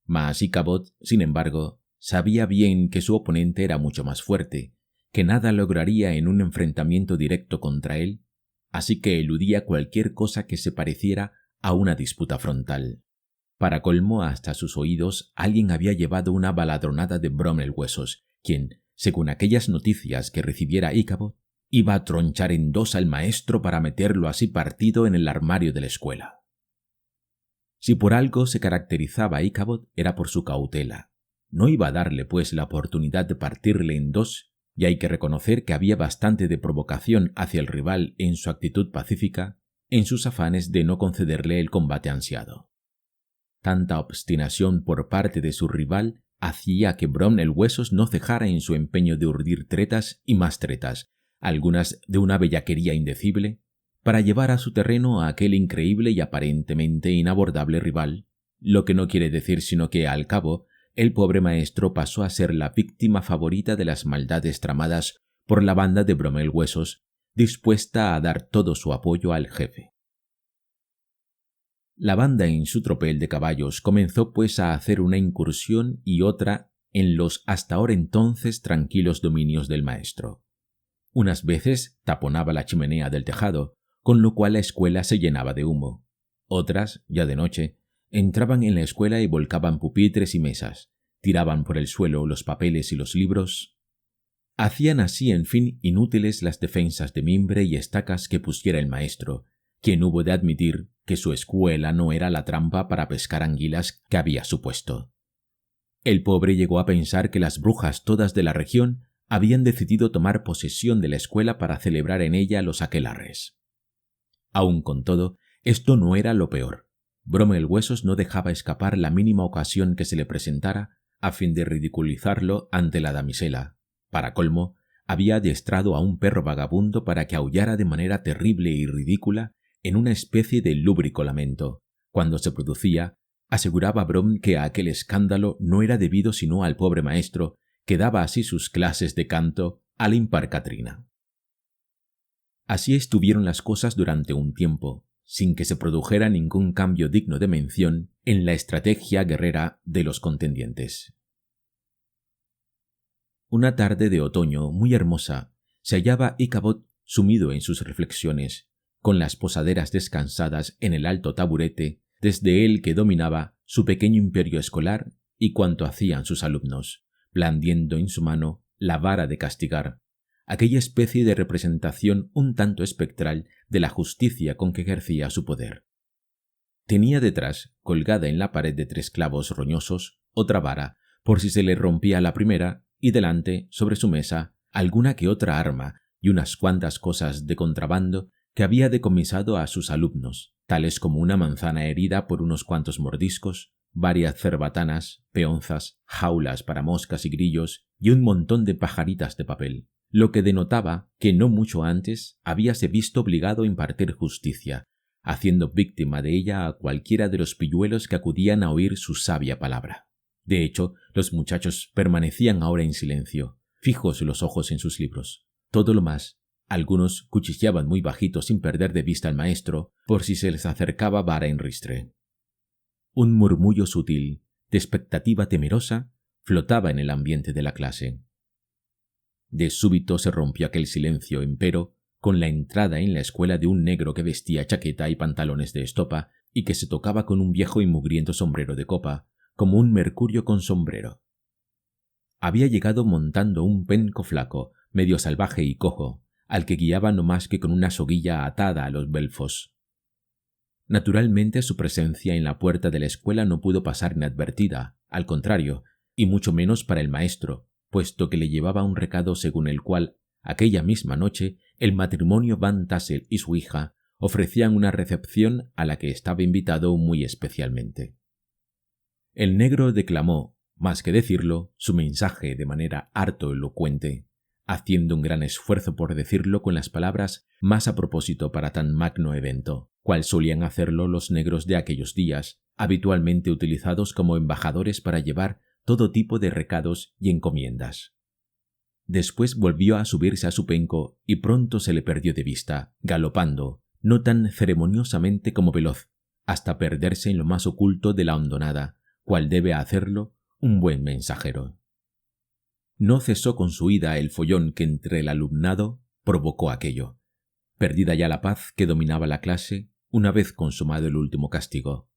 Mas Ichabod, sin embargo, sabía bien que su oponente era mucho más fuerte, que nada lograría en un enfrentamiento directo contra él, así que eludía cualquier cosa que se pareciera a una disputa frontal. Para colmo, hasta sus oídos alguien había llevado una baladronada de Brom el Huesos, quien, según aquellas noticias que recibiera Ichabod, iba a tronchar en 2 al maestro para meterlo así partido en el armario de la escuela. Si por algo se caracterizaba a Ichabod era por su cautela. No iba a darle, pues, la oportunidad de partirle en 2, y hay que reconocer que había bastante de provocación hacia el rival en su actitud pacífica, en sus afanes de no concederle el combate ansiado. Tanta obstinación por parte de su rival hacía que Brom el Huesos no cejara en su empeño de urdir tretas y más tretas, algunas de una bellaquería indecible, para llevar a su terreno a aquel increíble y aparentemente inabordable rival, lo que no quiere decir sino que, al cabo, el pobre maestro pasó a ser la víctima favorita de las maldades tramadas por la banda de Bromelhuesos, dispuesta a dar todo su apoyo al jefe. La banda en su tropel de caballos comenzó pues a hacer una incursión y otra en los hasta ahora entonces tranquilos dominios del maestro. Unas veces taponaba la chimenea del tejado, con lo cual la escuela se llenaba de humo. Otras, ya de noche, entraban en la escuela y volcaban pupitres y mesas, tiraban por el suelo los papeles y los libros. Hacían así, en fin, inútiles las defensas de mimbre y estacas que pusiera el maestro, quien hubo de admitir que su escuela no era la trampa para pescar anguilas que había supuesto. El pobre llegó a pensar que las brujas todas de la región habían decidido tomar posesión de la escuela para celebrar en ella los aquelarres. Aun con todo, esto no era lo peor. Bromelhuesos no dejaba escapar la mínima ocasión que se le presentara a fin de ridiculizarlo ante la damisela. Para colmo, había adiestrado a un perro vagabundo para que aullara de manera terrible y ridícula en una especie de lúbrico lamento. Cuando se producía, aseguraba Brom que aquel escándalo no era debido sino al pobre maestro, que daba así sus clases de canto al impar Catrina. Así estuvieron las cosas durante un tiempo, sin que se produjera ningún cambio digno de mención en la estrategia guerrera de los contendientes. Una tarde de otoño muy hermosa, se hallaba Ichabod sumido en sus reflexiones, con las posaderas descansadas en el alto taburete desde el que dominaba su pequeño imperio escolar y cuanto hacían sus alumnos, blandiendo en su mano la vara de castigar, aquella especie de representación un tanto espectral de la justicia con que ejercía su poder. Tenía detrás, colgada en la pared de 3 clavos roñosos, otra vara, por si se le rompía la primera, y delante, sobre su mesa, alguna que otra arma y unas cuantas cosas de contrabando que había decomisado a sus alumnos, tales como una manzana herida por unos cuantos mordiscos, varias cerbatanas, peonzas, jaulas para moscas y grillos y un montón de pajaritas de papel, lo que denotaba que no mucho antes habíase visto obligado a impartir justicia, haciendo víctima de ella a cualquiera de los pilluelos que acudían a oír su sabia palabra. De hecho, los muchachos permanecían ahora en silencio, fijos los ojos en sus libros. Todo lo más, algunos cuchicheaban muy bajito sin perder de vista al maestro, por si se les acercaba vara en ristre. Un murmullo sutil, de expectativa temerosa, flotaba en el ambiente de la clase. De súbito se rompió aquel silencio, empero, con la entrada en la escuela de un negro que vestía chaqueta y pantalones de estopa y que se tocaba con un viejo y mugriento sombrero de copa, como un mercurio con sombrero. Había llegado montando un penco flaco, medio salvaje y cojo, al que guiaba no más que con una soguilla atada a los belfos. Naturalmente su presencia en la puerta de la escuela no pudo pasar inadvertida, al contrario, y mucho menos para el maestro, puesto que le llevaba un recado según el cual, aquella misma noche, el matrimonio Van Tassel y su hija ofrecían una recepción a la que estaba invitado muy especialmente. El negro declamó, más que decirlo, su mensaje de manera harto elocuente, haciendo un gran esfuerzo por decirlo con las palabras más a propósito para tan magno evento, cual solían hacerlo los negros de aquellos días, habitualmente utilizados como embajadores para llevar todo tipo de recados y encomiendas. Después volvió a subirse a su penco y pronto se le perdió de vista, galopando, no tan ceremoniosamente como veloz, hasta perderse en lo más oculto de la hondonada, cual debe hacerlo un buen mensajero. No cesó con su ida el follón que entre el alumnado provocó aquello, perdida ya la paz que dominaba la clase una vez consumado el último castigo.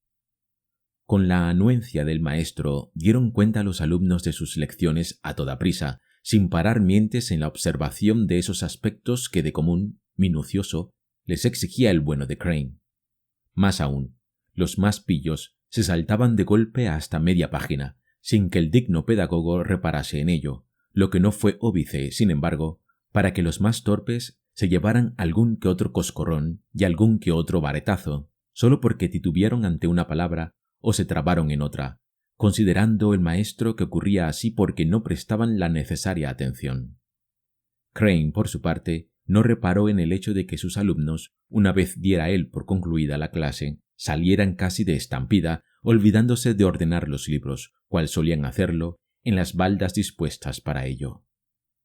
Con la anuencia del maestro dieron cuenta los alumnos de sus lecciones a toda prisa, sin parar mientes en la observación de esos aspectos que de común, minucioso, les exigía el bueno de Crane. Más aún, los más pillos se saltaban de golpe hasta media página, sin que el digno pedagogo reparase en ello, lo que no fue óbice, sin embargo, para que los más torpes se llevaran algún que otro coscorrón y algún que otro varetazo, solo porque titubearon ante una palabra o se trabaron en otra, considerando el maestro que ocurría así porque no prestaban la necesaria atención. Crane, por su parte, no reparó en el hecho de que sus alumnos, una vez diera él por concluida la clase, salieran casi de estampida, olvidándose de ordenar los libros, cual solían hacerlo, en las baldas dispuestas para ello.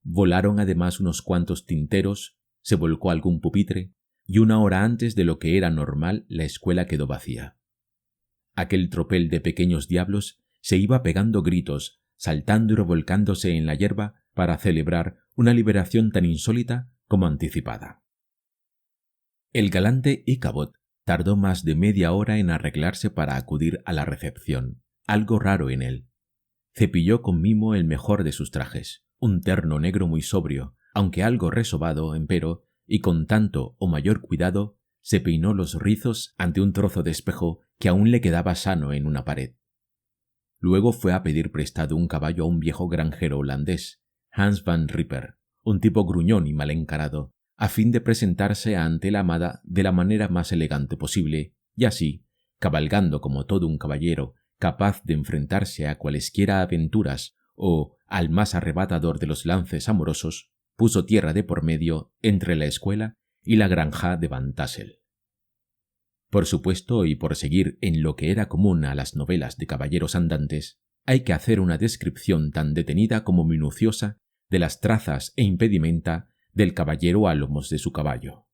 Volaron además unos cuantos tinteros, se volcó algún pupitre, y 1 hora antes de lo que era normal la escuela quedó vacía. Aquel tropel de pequeños diablos se iba pegando gritos, saltando y revolcándose en la hierba para celebrar una liberación tan insólita como anticipada. El galante Ichabod tardó más de media hora en arreglarse para acudir a la recepción, algo raro en él. Cepilló con mimo el mejor de sus trajes, un terno negro muy sobrio, aunque algo resobado, empero, y con tanto o mayor cuidado, se peinó los rizos ante un trozo de espejo que aún le quedaba sano en una pared. Luego fue a pedir prestado un caballo a un viejo granjero holandés, Hans van Ripper, un tipo gruñón y mal encarado, a fin de presentarse ante la amada de la manera más elegante posible, y así, cabalgando como todo un caballero, capaz de enfrentarse a cualesquiera aventuras o al más arrebatador de los lances amorosos, puso tierra de por medio entre la escuela y la granja de Van Tassel. Por supuesto, y por seguir en lo que era común a las novelas de caballeros andantes, hay que hacer una descripción tan detenida como minuciosa de las trazas e impedimenta del caballero a lomos de su caballo.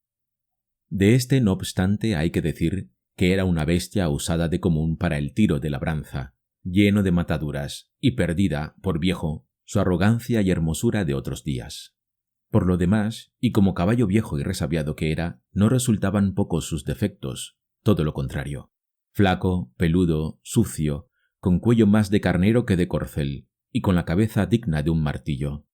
De este, no obstante, hay que decir que era una bestia usada de común para el tiro de labranza, lleno de mataduras, y perdida, por viejo, su arrogancia y hermosura de otros días. Por lo demás, y como caballo viejo y resabiado que era, no resultaban pocos sus defectos, todo lo contrario. Flaco, peludo, sucio, con cuello más de carnero que de corcel, y con la cabeza digna de un martillo.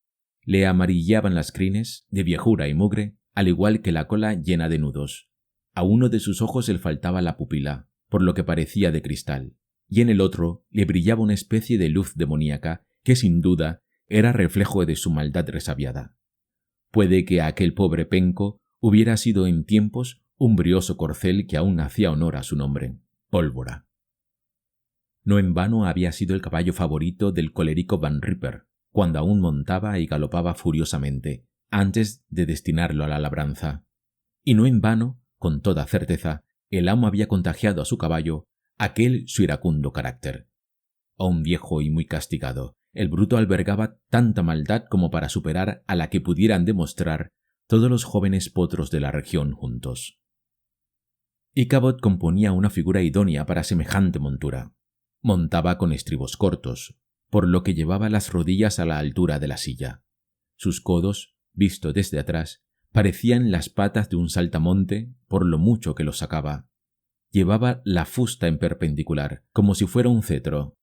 Le amarillaban las crines, de viejura y mugre, al igual que la cola llena de nudos. A uno de sus ojos le faltaba la pupila, por lo que parecía de cristal, y en el otro le brillaba una especie de luz demoníaca que sin duda era reflejo de su maldad resabiada. Puede que aquel pobre penco hubiera sido en tiempos un brioso corcel que aún hacía honor a su nombre, Pólvora. No en vano había sido el caballo favorito del colérico Van Ripper, cuando aún montaba y galopaba furiosamente, antes de destinarlo a la labranza. Y no en vano, con toda certeza, el amo había contagiado a su caballo aquel su iracundo carácter. Aún viejo y muy castigado, el bruto albergaba tanta maldad como para superar a la que pudieran demostrar todos los jóvenes potros de la región juntos. Ichabod componía una figura idónea para semejante montura. Montaba con estribos cortos, por lo que llevaba las rodillas a la altura de la silla. Sus codos, visto desde atrás, parecían las patas de un saltamonte por lo mucho que los sacaba. Llevaba la fusta en perpendicular, como si fuera un cetro.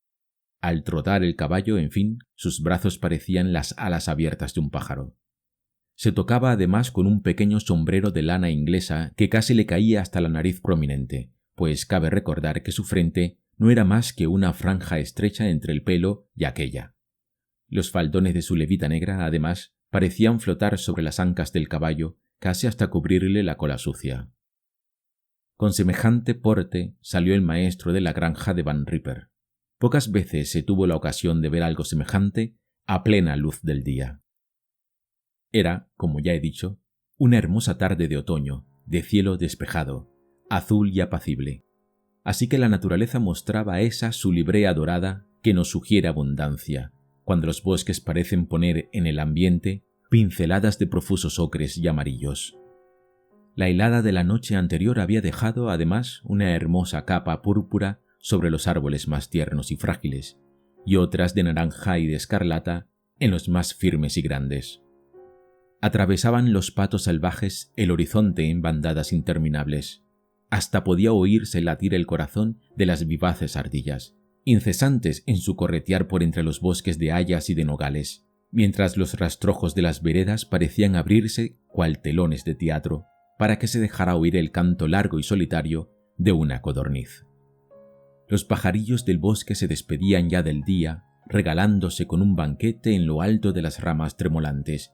Al trotar el caballo, en fin, sus brazos parecían las alas abiertas de un pájaro. Se tocaba además con un pequeño sombrero de lana inglesa que casi le caía hasta la nariz prominente, pues cabe recordar que su frente no era más que una franja estrecha entre el pelo y aquella. Los faldones de su levita negra, además, parecían flotar sobre las ancas del caballo, casi hasta cubrirle la cola sucia. Con semejante porte salió el maestro de la granja de Van Ripper. Pocas veces se tuvo la ocasión de ver algo semejante a plena luz del día. Era, como ya he dicho, una hermosa tarde de otoño, de cielo despejado, azul y apacible. Así que la naturaleza mostraba esa su librea dorada que nos sugiere abundancia, cuando los bosques parecen poner en el ambiente pinceladas de profusos ocres y amarillos. La helada de la noche anterior había dejado, además, una hermosa capa púrpura sobre los árboles más tiernos y frágiles, y otras de naranja y de escarlata en los más firmes y grandes. Atravesaban los patos salvajes el horizonte en bandadas interminables. Hasta podía oírse latir el corazón de las vivaces ardillas, incesantes en su corretear por entre los bosques de hayas y de nogales, mientras los rastrojos de las veredas parecían abrirse cual telones de teatro, para que se dejara oír el canto largo y solitario de una codorniz. Los pajarillos del bosque se despedían ya del día, regalándose con un banquete en lo alto de las ramas tremolantes,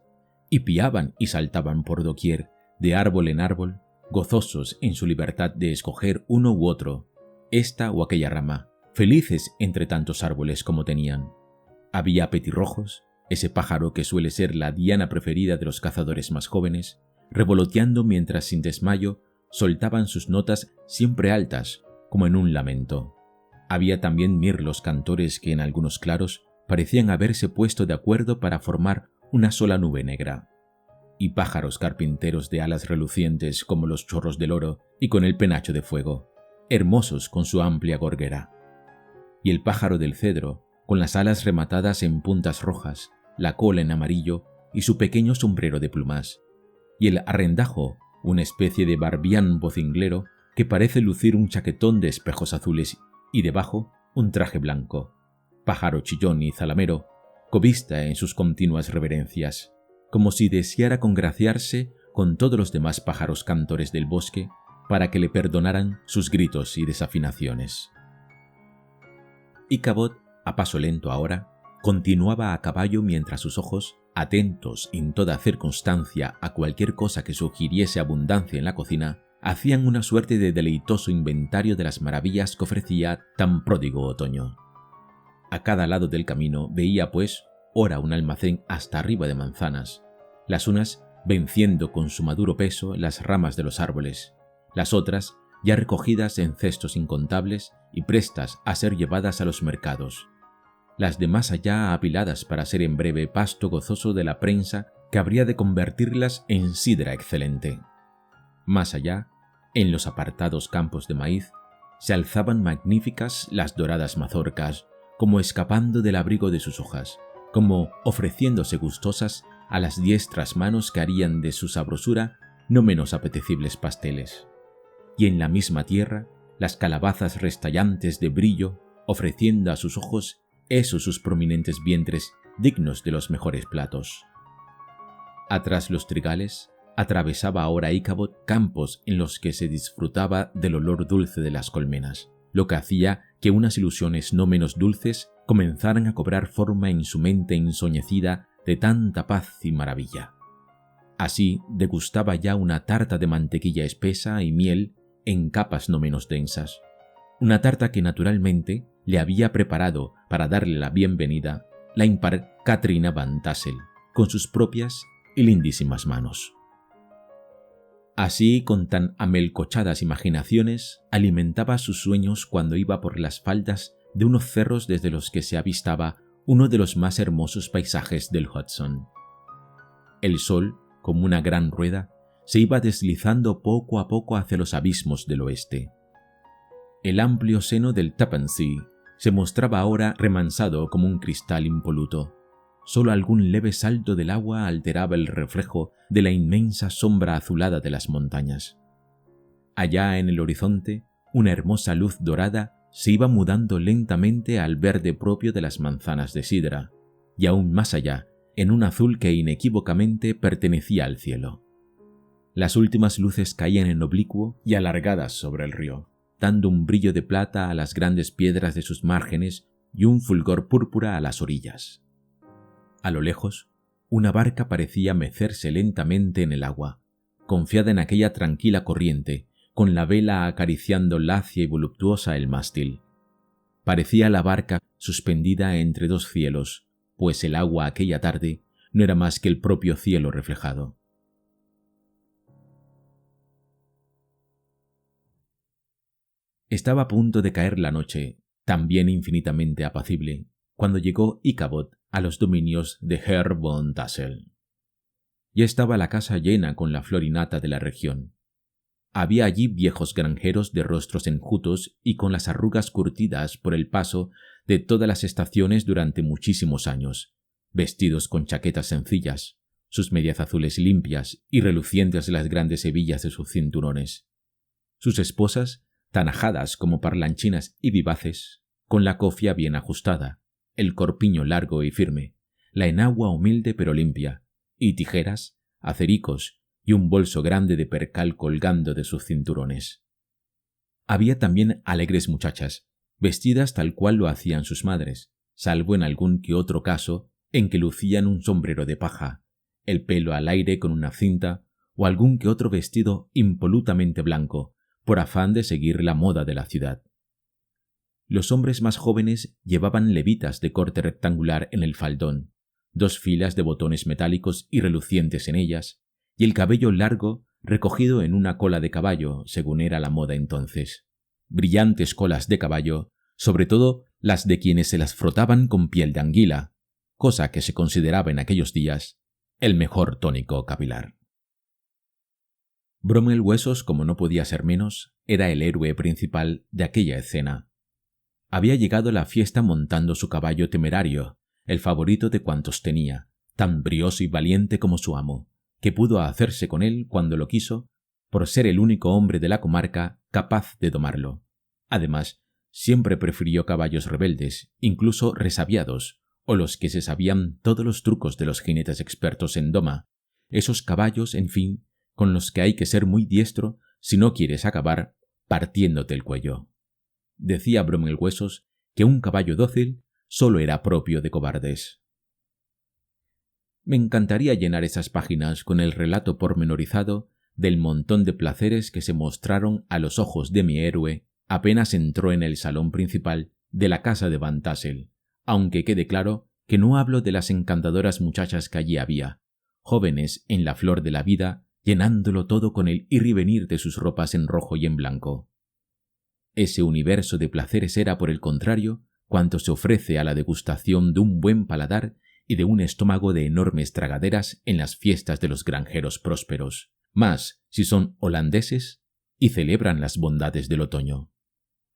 y piaban y saltaban por doquier, de árbol en árbol, gozosos en su libertad de escoger uno u otro, esta o aquella rama, felices entre tantos árboles como tenían. Había petirrojos, ese pájaro que suele ser la diana preferida de los cazadores más jóvenes, revoloteando mientras sin desmayo soltaban sus notas siempre altas, como en un lamento. Había también mirlos cantores que en algunos claros parecían haberse puesto de acuerdo para formar una sola nube negra, y pájaros carpinteros de alas relucientes como los chorros del oro y con el penacho de fuego, hermosos con su amplia gorguera. Y el pájaro del cedro, con las alas rematadas en puntas rojas, la cola en amarillo y su pequeño sombrero de plumas, y el arrendajo, una especie de barbián vocinglero que parece lucir un chaquetón de espejos azules y debajo un traje blanco, pájaro chillón y zalamero, cobista en sus continuas reverencias, como si deseara congraciarse con todos los demás pájaros cantores del bosque para que le perdonaran sus gritos y desafinaciones. Ícabod, a paso lento ahora, continuaba a caballo mientras sus ojos, atentos en toda circunstancia a cualquier cosa que sugiriese abundancia en la cocina, hacían una suerte de deleitoso inventario de las maravillas que ofrecía tan pródigo otoño. A cada lado del camino veía, pues, ora un almacén hasta arriba de manzanas, las unas venciendo con su maduro peso las ramas de los árboles, las otras ya recogidas en cestos incontables y prestas a ser llevadas a los mercados, las de más allá apiladas para ser en breve pasto gozoso de la prensa que habría de convertirlas en sidra excelente. Más allá, en los apartados campos de maíz, se alzaban magníficas las doradas mazorcas, como escapando del abrigo de sus hojas, como ofreciéndose gustosas a las diestras manos que harían de su sabrosura no menos apetecibles pasteles. Y en la misma tierra, las calabazas restallantes de brillo, ofreciendo a sus ojos esos sus prominentes vientres dignos de los mejores platos. Atrás los trigales, atravesaba ahora Ícabod campos en los que se disfrutaba del olor dulce de las colmenas, lo que hacía que unas ilusiones no menos dulces comenzaran a cobrar forma en su mente ensoñecida de tanta paz y maravilla. Así degustaba ya una tarta de mantequilla espesa y miel en capas no menos densas, una tarta que naturalmente le había preparado para darle la bienvenida la impar Katrina Van Tassel, con sus propias y lindísimas manos. Así, con tan amelcochadas imaginaciones, alimentaba sus sueños cuando iba por las faldas de unos cerros desde los que se avistaba uno de los más hermosos paisajes del Hudson. El sol, como una gran rueda, se iba deslizando poco a poco hacia los abismos del oeste. El amplio seno del Tappan Zee se mostraba ahora remansado como un cristal impoluto. Solo algún leve salto del agua alteraba el reflejo de la inmensa sombra azulada de las montañas. Allá en el horizonte, una hermosa luz dorada se iba mudando lentamente al verde propio de las manzanas de sidra, y aún más allá, en un azul que inequívocamente pertenecía al cielo. Las últimas luces caían en oblicuo y alargadas sobre el río, dando un brillo de plata a las grandes piedras de sus márgenes y un fulgor púrpura a las orillas. A lo lejos, una barca parecía mecerse lentamente en el agua, confiada en aquella tranquila corriente, con la vela acariciando lacia y voluptuosa el mástil. Parecía la barca suspendida entre dos cielos, pues el agua aquella tarde no era más que el propio cielo reflejado. Estaba a punto de caer la noche, también infinitamente apacible, cuando llegó Ícabod a los dominios de Herr von Tassel. Ya estaba la casa llena con la florinata de la región. Había allí viejos granjeros de rostros enjutos y con las arrugas curtidas por el paso de todas las estaciones durante muchísimos años, vestidos con chaquetas sencillas, sus medias azules limpias y relucientes las grandes hebillas de sus cinturones. Sus esposas, tan ajadas como parlanchinas y vivaces, con la cofia bien ajustada, el corpiño largo y firme, la enagua humilde pero limpia, y tijeras, acericos y un bolso grande de percal colgando de sus cinturones. Había también alegres muchachas, vestidas tal cual lo hacían sus madres, salvo en algún que otro caso en que lucían un sombrero de paja, el pelo al aire con una cinta o algún que otro vestido impolutamente blanco, por afán de seguir la moda de la ciudad. Los hombres más jóvenes llevaban levitas de corte rectangular en el faldón, 2 filas de botones metálicos y relucientes en ellas, y el cabello largo recogido en una cola de caballo, según era la moda entonces. Brillantes colas de caballo, sobre todo las de quienes se las frotaban con piel de anguila, cosa que se consideraba en aquellos días el mejor tónico capilar. Bromwell Huesos, como no podía ser menos, era el héroe principal de aquella escena. Había llegado a la fiesta montando su caballo temerario, el favorito de cuantos tenía, tan brioso y valiente como su amo, que pudo hacerse con él cuando lo quiso, por ser el único hombre de la comarca capaz de domarlo. Además, siempre prefirió caballos rebeldes, incluso resabiados, o los que se sabían todos los trucos de los jinetes expertos en doma, esos caballos, en fin, con los que hay que ser muy diestro si no quieres acabar partiéndote el cuello. Decía Bromwell Huesos que un caballo dócil solo era propio de cobardes. Me encantaría llenar esas páginas con el relato pormenorizado del montón de placeres que se mostraron a los ojos de mi héroe apenas entró en el salón principal de la casa de Van Tassel, aunque quede claro que no hablo de las encantadoras muchachas que allí había, jóvenes en la flor de la vida, llenándolo todo con el ir y venir de sus ropas en rojo y en blanco. Ese universo de placeres era, por el contrario, cuanto se ofrece a la degustación de un buen paladar y de un estómago de enormes tragaderas en las fiestas de los granjeros prósperos, más si son holandeses y celebran las bondades del otoño.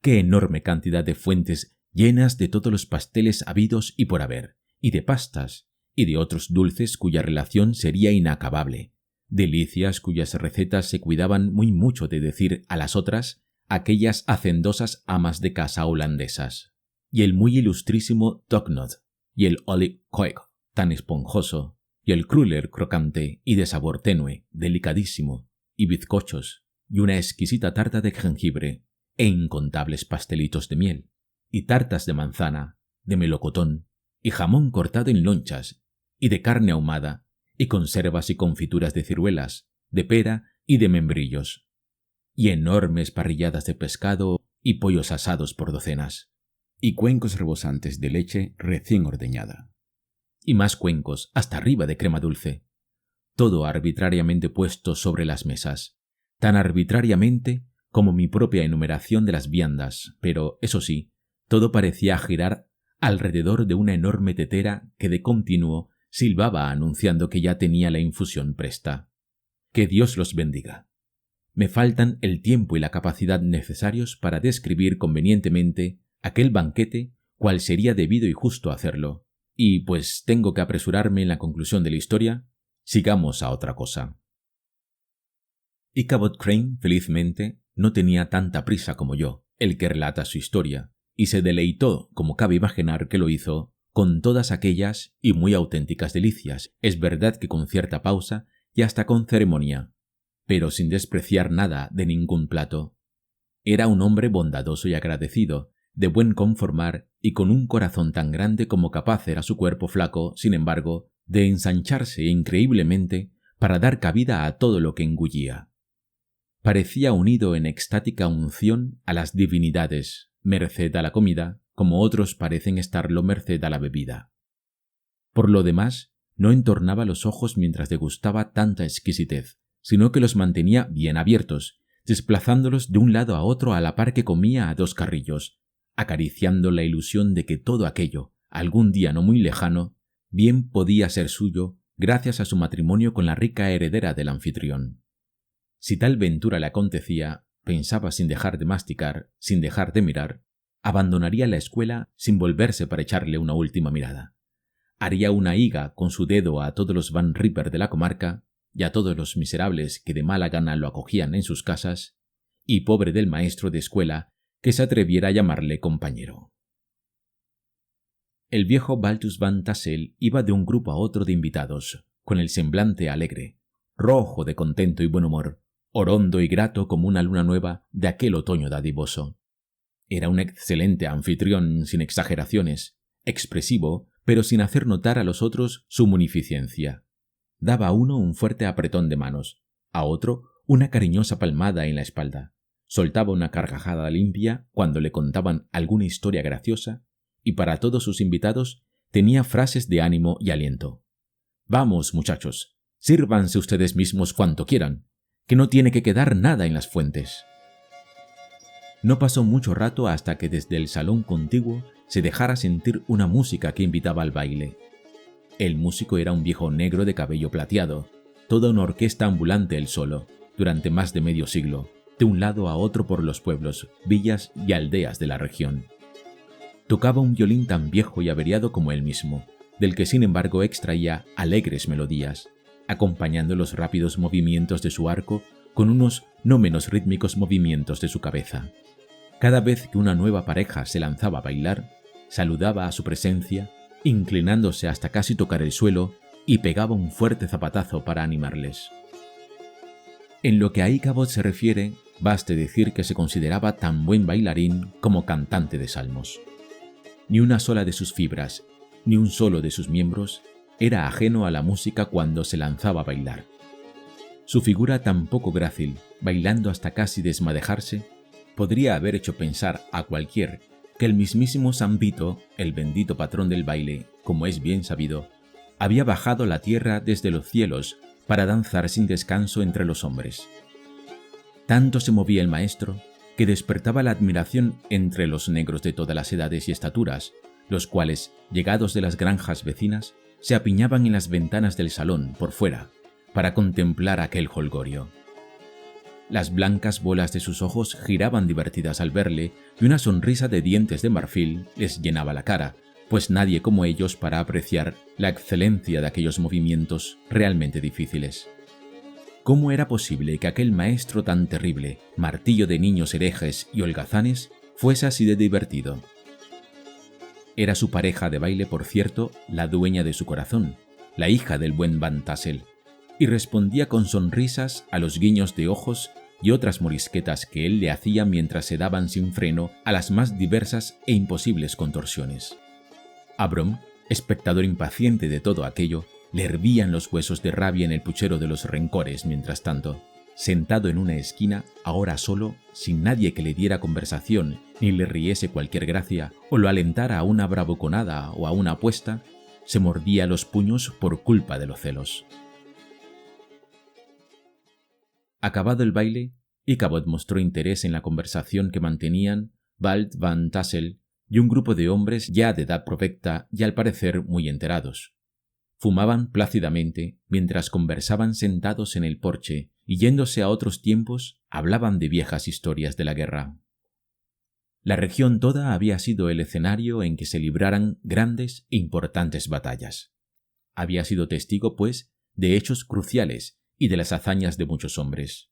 Qué enorme cantidad de fuentes llenas de todos los pasteles habidos y por haber, y de pastas, y de otros dulces cuya relación sería inacabable, delicias cuyas recetas se cuidaban muy mucho de decir a las otras aquellas hacendosas amas de casa holandesas, y el muy ilustrísimo Dognot, y el Olive Koek tan esponjoso, y el Kruller crocante y de sabor tenue, delicadísimo, y bizcochos, y una exquisita tarta de jengibre, e incontables pastelitos de miel, y tartas de manzana, de melocotón, y jamón cortado en lonchas, y de carne ahumada, y conservas y confituras de ciruelas, de pera y de membrillos, y enormes parrilladas de pescado y pollos asados por docenas, y cuencos rebosantes de leche recién ordeñada, y más cuencos hasta arriba de crema dulce, todo arbitrariamente puesto sobre las mesas, tan arbitrariamente como mi propia enumeración de las viandas, pero, eso sí, todo parecía girar alrededor de una enorme tetera que de continuo silbaba anunciando que ya tenía la infusión presta. Que Dios los bendiga. Me faltan el tiempo y la capacidad necesarios para describir convenientemente aquel banquete cual sería debido y justo hacerlo, y pues tengo que apresurarme en la conclusión de la historia, sigamos a otra cosa. Ichabod Crane, felizmente, no tenía tanta prisa como yo, el que relata su historia, y se deleitó, como cabe imaginar que lo hizo, con todas aquellas y muy auténticas delicias, es verdad que con cierta pausa y hasta con ceremonia, pero sin despreciar nada de ningún plato. Era un hombre bondadoso y agradecido, de buen conformar y con un corazón tan grande como capaz era su cuerpo flaco, sin embargo, de ensancharse increíblemente para dar cabida a todo lo que engullía. Parecía unido en extática unción a las divinidades, merced a la comida, como otros parecen estarlo merced a la bebida. Por lo demás, no entornaba los ojos mientras degustaba tanta exquisitez, sino que los mantenía bien abiertos, desplazándolos de un lado a otro a la par que comía a dos carrillos, acariciando la ilusión de que todo aquello, algún día no muy lejano, bien podía ser suyo gracias a su matrimonio con la rica heredera del anfitrión. Si tal ventura le acontecía, pensaba sin dejar de masticar, sin dejar de mirar, abandonaría la escuela sin volverse para echarle una última mirada. Haría una higa con su dedo a todos los Van Ripper de la comarca y a todos los miserables que de mala gana lo acogían en sus casas, y pobre del maestro de escuela que se atreviera a llamarle compañero. El viejo Balthus Van Tassel iba de un grupo a otro de invitados, con el semblante alegre, rojo de contento y buen humor, orondo y grato como una luna nueva de aquel otoño dadivoso. Era un excelente anfitrión sin exageraciones, expresivo, pero sin hacer notar a los otros su munificencia. Daba a uno un fuerte apretón de manos, a otro una cariñosa palmada en la espalda, soltaba una carcajada limpia cuando le contaban alguna historia graciosa, y para todos sus invitados tenía frases de ánimo y aliento. «Vamos, muchachos, Sírvanse ustedes mismos cuanto quieran, que no tiene que quedar nada en las fuentes. No pasó mucho rato hasta que desde el salón contiguo se dejara sentir una música que invitaba al baile. El músico era un viejo negro de cabello plateado, toda una orquesta ambulante él solo, durante más de medio siglo, de un lado a otro por los pueblos, villas y aldeas de la región. Tocaba un violín tan viejo y averiado como él mismo, del que sin embargo extraía alegres melodías, acompañando los rápidos movimientos de su arco con unos no menos rítmicos movimientos de su cabeza. Cada vez que una nueva pareja se lanzaba a bailar, saludaba a su presencia, inclinándose hasta casi tocar el suelo, y pegaba un fuerte zapatazo para animarles. En lo que a Ichabod se refiere, baste decir que se consideraba tan buen bailarín como cantante de salmos. Ni una sola de sus fibras, ni un solo de sus miembros, era ajeno a la música cuando se lanzaba a bailar. Su figura tan poco grácil, bailando hasta casi desmadejarse, podría haber hecho pensar a cualquier que el mismísimo San Vito, el bendito patrón del baile, como es bien sabido, había bajado a la tierra desde los cielos para danzar sin descanso entre los hombres. Tanto se movía el maestro que despertaba la admiración entre los negros de todas las edades y estaturas, los cuales, llegados de las granjas vecinas, se apiñaban en las ventanas del salón por fuera para contemplar aquel jolgorio. Las blancas bolas de sus ojos giraban divertidas al verle y una sonrisa de dientes de marfil les llenaba la cara, pues nadie como ellos para apreciar la excelencia de aquellos movimientos realmente difíciles. ¿Cómo era posible que aquel maestro tan terrible, martillo de niños herejes y holgazanes, fuese así de divertido? Era su pareja de baile, por cierto, la dueña de su corazón, la hija del buen Van Tassel, y respondía con sonrisas a los guiños de ojos y otras morisquetas que él le hacía mientras se daban sin freno a las más diversas e imposibles contorsiones. A Brom, espectador impaciente de todo aquello, le hervían los huesos de rabia en el puchero de los rencores mientras tanto, sentado en una esquina, ahora solo, sin nadie que le diera conversación ni le riese cualquier gracia o lo alentara a una bravuconada o a una apuesta, se mordía los puños por culpa de los celos. Acabado el baile, Ichabod mostró interés en la conversación que mantenían Bald Van Tassel y un grupo de hombres ya de edad provecta y al parecer muy enterados. Fumaban plácidamente mientras conversaban sentados en el porche y yéndose a otros tiempos hablaban de viejas historias de la guerra. La región toda había sido el escenario en que se libraran grandes e importantes batallas. Había sido testigo, pues, de hechos cruciales y de las hazañas de muchos hombres.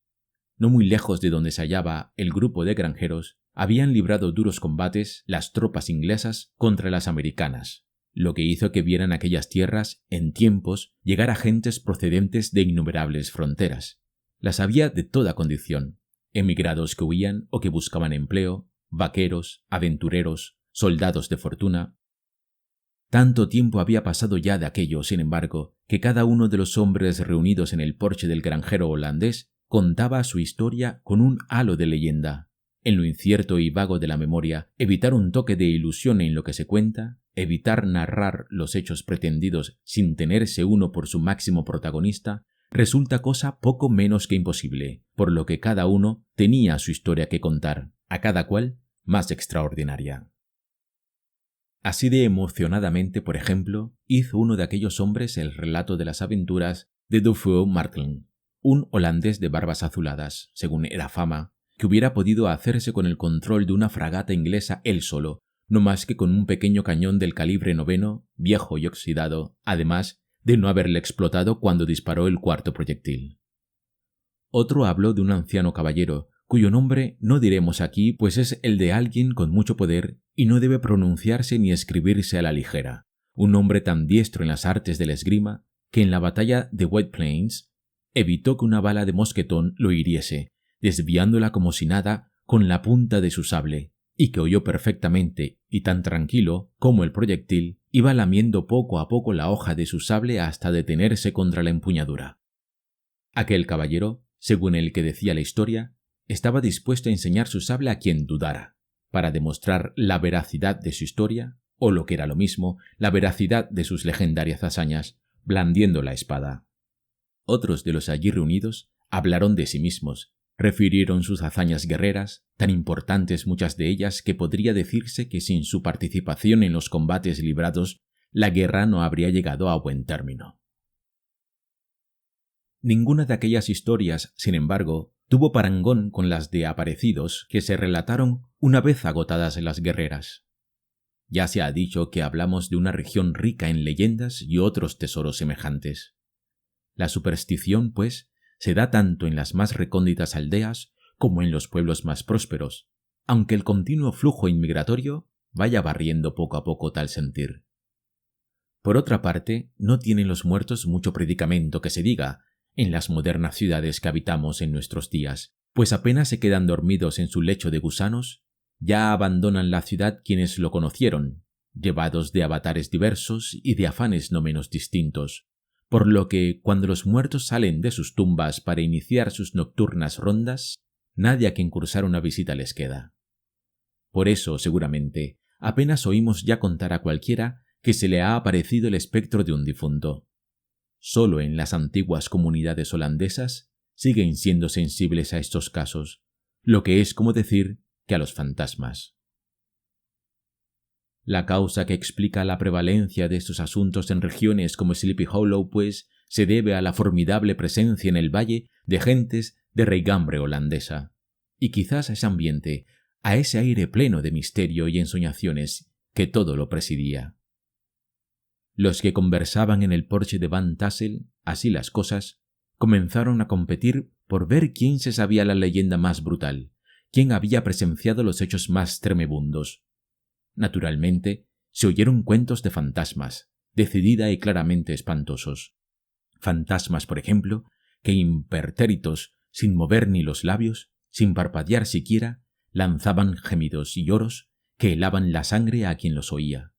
No muy lejos de donde se hallaba el grupo de granjeros, habían librado duros combates las tropas inglesas contra las americanas, lo que hizo que vieran aquellas tierras en tiempos llegar agentes procedentes de innumerables fronteras. Las había de toda condición, emigrados que huían o que buscaban empleo, vaqueros, aventureros, soldados de fortuna. Tanto tiempo había pasado ya de aquello, sin embargo, que cada uno de los hombres reunidos en el porche del granjero holandés contaba su historia con un halo de leyenda. En lo incierto y vago de la memoria, evitar un toque de ilusión en lo que se cuenta, evitar narrar los hechos pretendidos sin tenerse uno por su máximo protagonista, resulta cosa poco menos que imposible, por lo que cada uno tenía su historia que contar, a cada cual más extraordinaria. Así de emocionadamente, por ejemplo, hizo uno de aquellos hombres el relato de las aventuras de Dufour Martlen, un holandés de barbas azuladas, según era fama, que hubiera podido hacerse con el control de una fragata inglesa él solo, no más que con un pequeño cañón del calibre 9, viejo y oxidado, además de no haberle explotado cuando disparó el cuarto proyectil. Otro habló de un anciano caballero, cuyo nombre no diremos aquí, pues es el de alguien con mucho poder y no debe pronunciarse ni escribirse a la ligera, un hombre tan diestro en las artes de la esgrima que en la batalla de White Plains evitó que una bala de mosquetón lo hiriese, desviándola como si nada con la punta de su sable, y que oyó perfectamente y tan tranquilo como el proyectil iba lamiendo poco a poco la hoja de su sable hasta detenerse contra la empuñadura. Aquel caballero, según el que decía la historia, estaba dispuesto a enseñar su sable a quien dudara, para demostrar la veracidad de su historia, o lo que era lo mismo, la veracidad de sus legendarias hazañas, blandiendo la espada. Otros de los allí reunidos hablaron de sí mismos, refirieron sus hazañas guerreras, tan importantes muchas de ellas que podría decirse que sin su participación en los combates librados, la guerra no habría llegado a buen término. Ninguna de aquellas historias, sin embargo, tuvo parangón con las de aparecidos que se relataron una vez agotadas las guerreras. Ya se ha dicho que hablamos de una región rica en leyendas y otros tesoros semejantes. La superstición, pues, se da tanto en las más recónditas aldeas como en los pueblos más prósperos, aunque el continuo flujo inmigratorio vaya barriendo poco a poco tal sentir. Por otra parte, no tienen los muertos mucho predicamento que se diga en las modernas ciudades que habitamos en nuestros días, pues apenas se quedan dormidos en su lecho de gusanos, ya abandonan la ciudad quienes lo conocieron, llevados de avatares diversos y de afanes no menos distintos, por lo que cuando los muertos salen de sus tumbas para iniciar sus nocturnas rondas, nadie a quien cursar una visita les queda. Por eso, seguramente, apenas oímos ya contar a cualquiera que se le ha aparecido el espectro de un difunto. Solo en las antiguas comunidades holandesas siguen siendo sensibles a estos casos, lo que es como decir que a los fantasmas. La causa que explica la prevalencia de estos asuntos en regiones como Sleepy Hollow, pues, se debe a la formidable presencia en el valle de gentes de raigambre holandesa, y quizás a ese ambiente, a ese aire pleno de misterio y ensoñaciones que todo lo presidía. Los que conversaban en el porche de Van Tassel, así las cosas, comenzaron a competir por ver quién se sabía la leyenda más brutal, quién había presenciado los hechos más tremebundos. Naturalmente, se oyeron cuentos de fantasmas, decidida y claramente espantosos. Fantasmas, por ejemplo, que impertérritos, sin mover ni los labios, sin parpadear siquiera, lanzaban gemidos y lloros que helaban la sangre a quien los oía.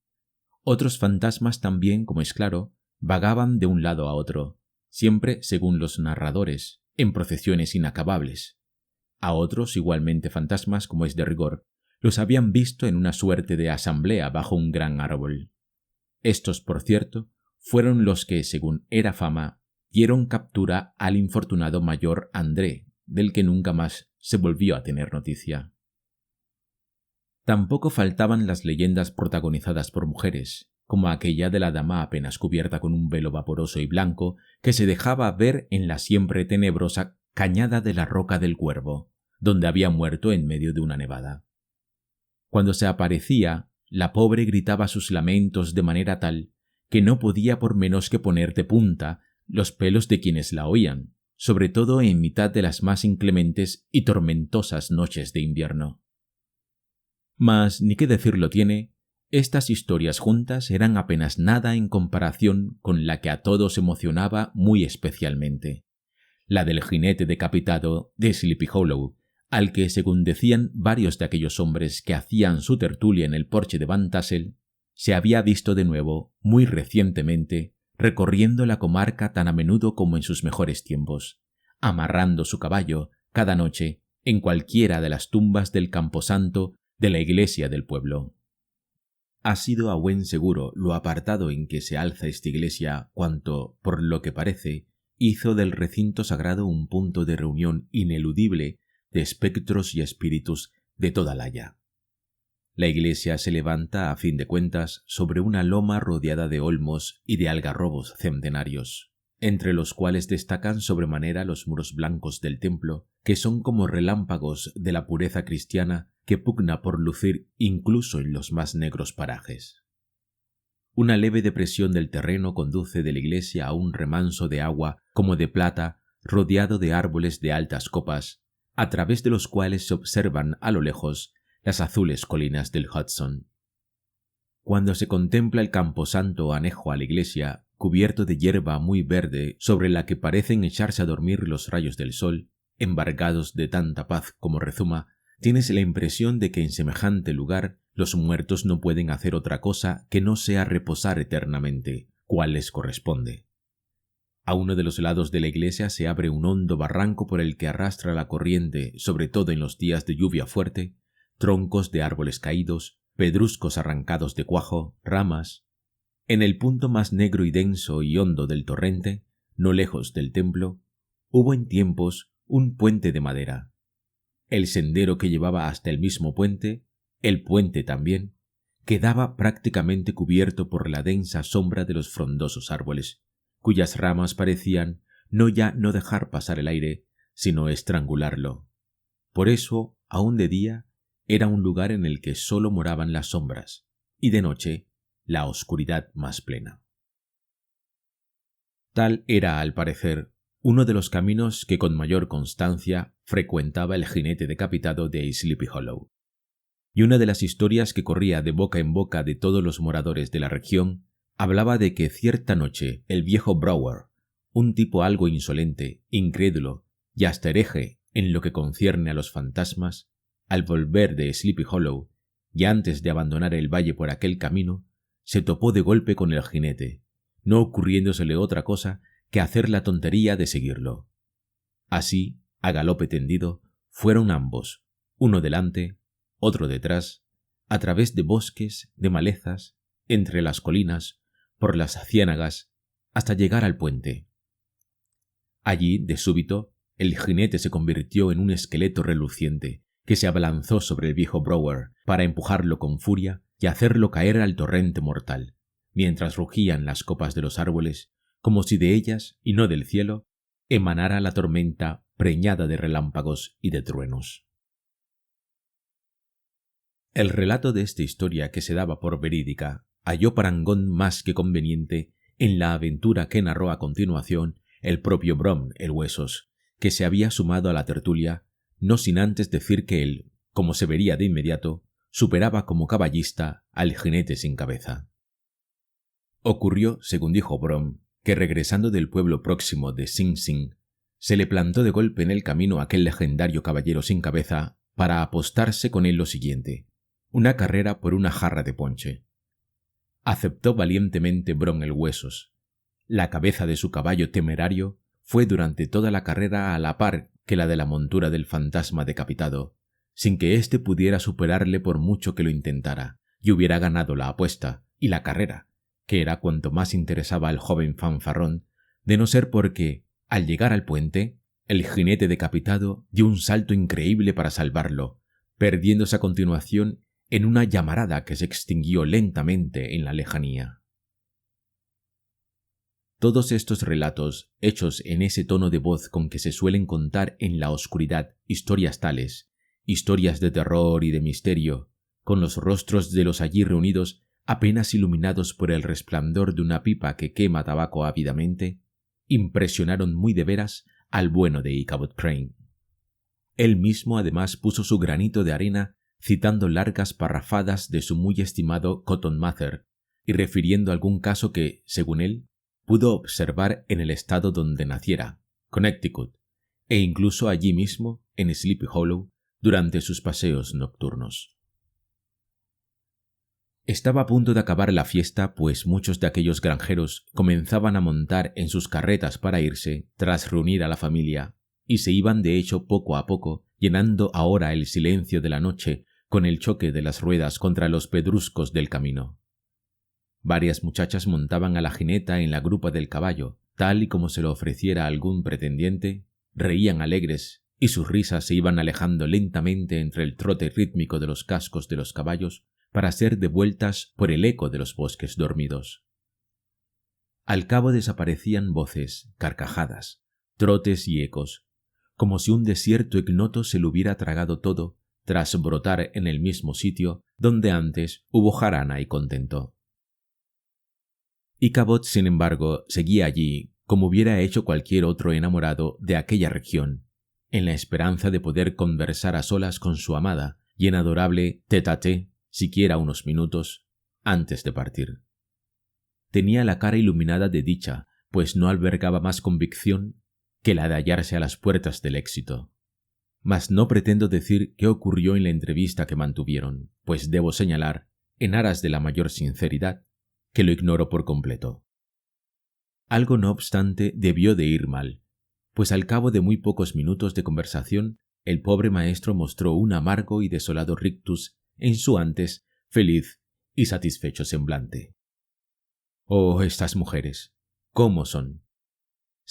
Otros fantasmas también, como es claro, vagaban de un lado a otro, siempre, según los narradores, en procesiones inacabables. A otros, igualmente fantasmas, como es de rigor, los habían visto en una suerte de asamblea bajo un gran árbol. Estos, por cierto, fueron los que, según era fama, dieron captura al infortunado mayor André, del que nunca más se volvió a tener noticia. Tampoco faltaban las leyendas protagonizadas por mujeres, como aquella de la dama apenas cubierta con un velo vaporoso y blanco que se dejaba ver en la siempre tenebrosa cañada de la Roca del Cuervo, donde había muerto en medio de una nevada. Cuando se aparecía, la pobre gritaba sus lamentos de manera tal que no podía por menos que poner de punta los pelos de quienes la oían, sobre todo en mitad de las más inclementes y tormentosas noches de invierno. Mas, ni qué decirlo tiene, estas historias juntas eran apenas nada en comparación con la que a todos emocionaba muy especialmente, la del jinete decapitado de Sleepy Hollow, al que, según decían varios de aquellos hombres que hacían su tertulia en el porche de Van Tassel, se había visto de nuevo, muy recientemente, recorriendo la comarca tan a menudo como en sus mejores tiempos, amarrando su caballo, cada noche, en cualquiera de las tumbas del camposanto de la iglesia del pueblo. Ha sido a buen seguro lo apartado en que se alza esta iglesia cuanto, por lo que parece, hizo del recinto sagrado un punto de reunión ineludible de espectros y espíritus de toda la haya. La iglesia se levanta, a fin de cuentas, sobre una loma rodeada de olmos y de algarrobos centenarios, entre los cuales destacan sobremanera los muros blancos del templo, que son como relámpagos de la pureza cristiana que pugna por lucir incluso en los más negros parajes. Una leve depresión del terreno conduce de la iglesia a un remanso de agua como de plata, rodeado de árboles de altas copas, a través de los cuales se observan a lo lejos las azules colinas del Hudson. Cuando se contempla el camposanto anejo a la iglesia, cubierto de hierba muy verde sobre la que parecen echarse a dormir los rayos del sol, embargados de tanta paz como rezuma, tienes la impresión de que en semejante lugar los muertos no pueden hacer otra cosa que no sea reposar eternamente, cual les corresponde. A uno de los lados de la iglesia se abre un hondo barranco por el que arrastra la corriente, sobre todo en los días de lluvia fuerte, troncos de árboles caídos, pedruscos arrancados de cuajo, ramas. En el punto más negro y denso y hondo del torrente, no lejos del templo, hubo en tiempos un puente de madera. El sendero que llevaba hasta el mismo puente, el puente también, quedaba prácticamente cubierto por la densa sombra de los frondosos árboles, cuyas ramas parecían no dejar pasar el aire, sino estrangularlo. Por eso, aún de día, era un lugar en el que sólo moraban las sombras, y de noche, la oscuridad más plena. Tal era, al parecer, uno de los caminos que con mayor constancia frecuentaba el jinete decapitado de Sleepy Hollow. Y una de las historias que corría de boca en boca de todos los moradores de la región hablaba de que cierta noche el viejo Brower, un tipo algo insolente, incrédulo y hasta hereje en lo que concierne a los fantasmas, al volver de Sleepy Hollow y antes de abandonar el valle por aquel camino, se topó de golpe con el jinete, no ocurriéndosele otra cosa que hacer la tontería de seguirlo. Así, a galope tendido, fueron ambos, uno delante, otro detrás, a través de bosques, de malezas, entre las colinas, por las ciénagas, hasta llegar al puente. Allí, de súbito, el jinete se convirtió en un esqueleto reluciente que se abalanzó sobre el viejo Brower para empujarlo con furia y hacerlo caer al torrente mortal, mientras rugían las copas de los árboles, como si de ellas, y no del cielo, emanara la tormenta preñada de relámpagos y de truenos. El relato de esta historia, que se daba por verídica, halló parangón más que conveniente en la aventura que narró a continuación el propio Brom el Huesos, que se había sumado a la tertulia, no sin antes decir que él, como se vería de inmediato, superaba como caballista al jinete sin cabeza. Ocurrió, según dijo Brom, que regresando del pueblo próximo de Sing Sing, se le plantó de golpe en el camino aquel legendario caballero sin cabeza para apostarse con él lo siguiente: una carrera por una jarra de ponche. Aceptó valientemente Brom el Huesos. La cabeza de su caballo temerario fue durante toda la carrera a la par que la de la montura del fantasma decapitado, sin que éste pudiera superarle por mucho que lo intentara, y hubiera ganado la apuesta y la carrera, que era cuanto más interesaba al joven fanfarrón, de no ser porque, al llegar al puente, el jinete decapitado dio un salto increíble para salvarlo, perdiéndose a continuación en una llamarada que se extinguió lentamente en la lejanía. Todos estos relatos, hechos en ese tono de voz con que se suelen contar en la oscuridad historias tales, historias de terror y de misterio, con los rostros de los allí reunidos apenas iluminados por el resplandor de una pipa que quema tabaco ávidamente, impresionaron muy de veras al bueno de Ichabod Crane. Él mismo además puso su granito de arena citando largas parrafadas de su muy estimado Cotton Mather y refiriendo algún caso que, según él, pudo observar en el estado donde naciera, Connecticut, e incluso allí mismo, en Sleepy Hollow, durante sus paseos nocturnos. Estaba a punto de acabar la fiesta, pues muchos de aquellos granjeros comenzaban a montar en sus carretas para irse, tras reunir a la familia, y se iban de hecho poco a poco, llenando ahora el silencio de la noche con el choque de las ruedas contra los pedruscos del camino. Varias muchachas montaban a la jineta en la grupa del caballo, tal y como se lo ofreciera algún pretendiente, reían alegres, y sus risas se iban alejando lentamente entre el trote rítmico de los cascos de los caballos para ser devueltas por el eco de los bosques dormidos. Al cabo desaparecían voces, carcajadas, trotes y ecos, como si un desierto ignoto se lo hubiera tragado todo tras brotar en el mismo sitio donde antes hubo jarana y contento. Ichabod, sin embargo, seguía allí como hubiera hecho cualquier otro enamorado de aquella región, en la esperanza de poder conversar a solas con su amada y en adorable tête-à-tête, siquiera unos minutos, antes de partir. Tenía la cara iluminada de dicha, pues no albergaba más convicción que la de hallarse a las puertas del éxito. Mas no pretendo decir qué ocurrió en la entrevista que mantuvieron, pues debo señalar, en aras de la mayor sinceridad, que lo ignoro por completo. Algo, no obstante, debió de ir mal, pues al cabo de muy pocos minutos de conversación, el pobre maestro mostró un amargo y desolado rictus en su antes feliz y satisfecho semblante. Oh, estas mujeres, ¿cómo son?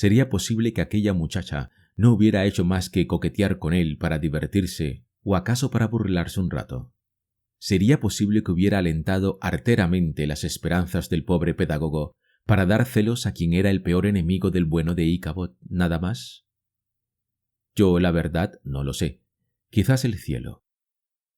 ¿Sería posible que aquella muchacha no hubiera hecho más que coquetear con él para divertirse o acaso para burlarse un rato? ¿Sería posible que hubiera alentado arteramente las esperanzas del pobre pedagogo para dar celos a quien era el peor enemigo del bueno de Íchabod, nada más? Yo, la verdad, no lo sé. Quizás el cielo.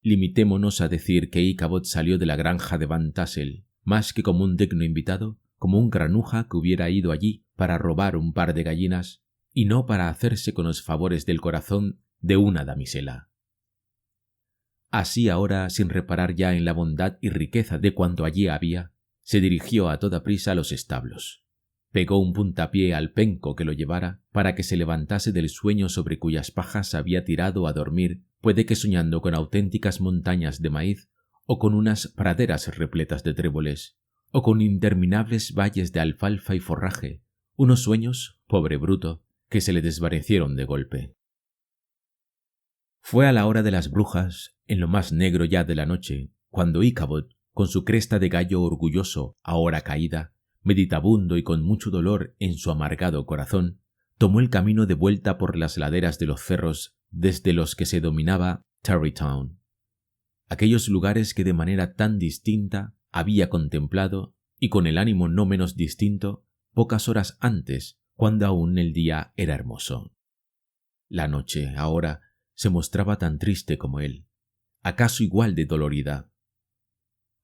Limitémonos a decir que Íchabod salió de la granja de Van Tassel más que como un digno invitado, como un granuja que hubiera ido allí para robar un par de gallinas y no para hacerse con los favores del corazón de una damisela. Así ahora, sin reparar ya en la bondad y riqueza de cuanto allí había, se dirigió a toda prisa a los establos. Pegó un puntapié al penco que lo llevara para que se levantase del sueño sobre cuyas pajas había tirado a dormir, puede que soñando con auténticas montañas de maíz o con unas praderas repletas de tréboles, o con interminables valles de alfalfa y forraje, unos sueños, pobre bruto, que se le desvanecieron de golpe. Fue a la hora de las brujas, en lo más negro ya de la noche, cuando Íchabod, con su cresta de gallo orgulloso, ahora caída, meditabundo y con mucho dolor en su amargado corazón, tomó el camino de vuelta por las laderas de los cerros desde los que se dominaba Tarrytown. Aquellos lugares que de manera tan distinta había contemplado, y con el ánimo no menos distinto, pocas horas antes, cuando aún el día era hermoso. La noche, ahora, se mostraba tan triste como él, acaso igual de dolorida.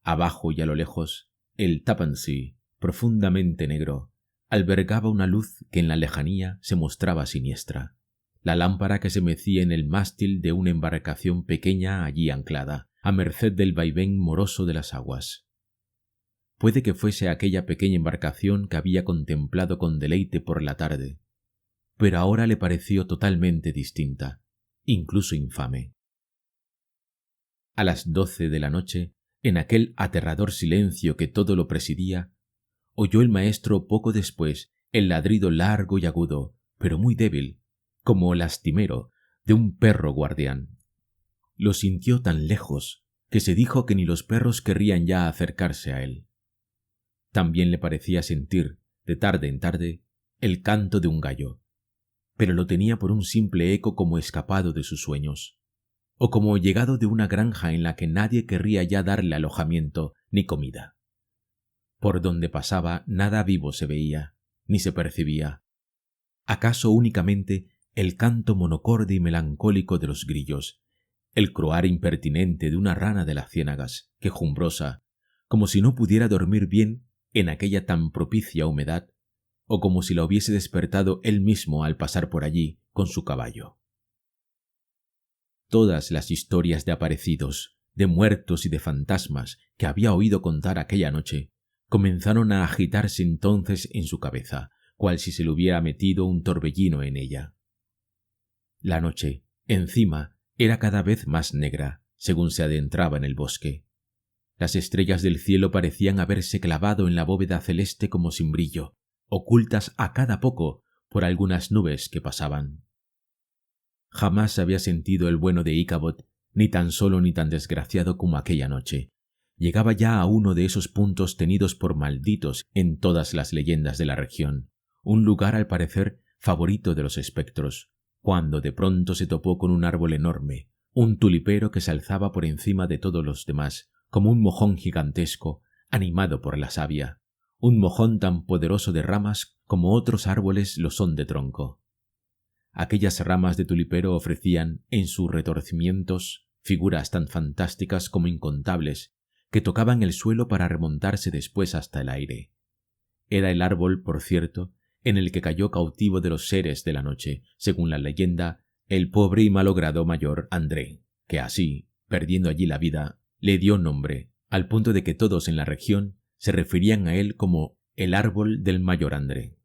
Abajo y a lo lejos, el Tappan Zee, profundamente negro, albergaba una luz que en la lejanía se mostraba siniestra, la lámpara que se mecía en el mástil de una embarcación pequeña allí anclada, a merced del vaivén moroso de las aguas. Puede que fuese aquella pequeña embarcación que había contemplado con deleite por la tarde, pero ahora le pareció totalmente distinta, incluso infame. A las 12 de la noche, en aquel aterrador silencio que todo lo presidía, oyó el maestro poco después el ladrido largo y agudo, pero muy débil, como lastimero, de un perro guardián. Lo sintió tan lejos que se dijo que ni los perros querrían ya acercarse a él. También le parecía sentir, de tarde en tarde, el canto de un gallo, pero lo tenía por un simple eco como escapado de sus sueños, o como llegado de una granja en la que nadie querría ya darle alojamiento ni comida. Por donde pasaba nada vivo se veía, ni se percibía. Acaso únicamente el canto monocorde y melancólico de los grillos, el croar impertinente de una rana de las ciénagas, quejumbrosa, como si no pudiera dormir bien en aquella tan propicia humedad, o como si la hubiese despertado él mismo al pasar por allí con su caballo. Todas las historias de aparecidos, de muertos y de fantasmas que había oído contar aquella noche, comenzaron a agitarse entonces en su cabeza, cual si se le hubiera metido un torbellino en ella. La noche, encima, era cada vez más negra, según se adentraba en el bosque. Las estrellas del cielo parecían haberse clavado en la bóveda celeste como sin brillo, ocultas a cada poco por algunas nubes que pasaban. Jamás había sentido el bueno de Íchabod, ni tan solo ni tan desgraciado como aquella noche. Llegaba ya a uno de esos puntos tenidos por malditos en todas las leyendas de la región, un lugar al parecer favorito de los espectros, cuando de pronto se topó con un árbol enorme, un tulipero que se alzaba por encima de todos los demás, como un mojón gigantesco, animado por la savia, un mojón tan poderoso de ramas como otros árboles lo son de tronco. Aquellas ramas de tulipero ofrecían, en sus retorcimientos, figuras tan fantásticas como incontables, que tocaban el suelo para remontarse después hasta el aire. Era el árbol, por cierto, en el que cayó cautivo de los seres de la noche, según la leyenda, el pobre y malogrado mayor André, que así, perdiendo allí la vida, le dio nombre, al punto de que todos en la región se referían a él como el árbol del mayor André.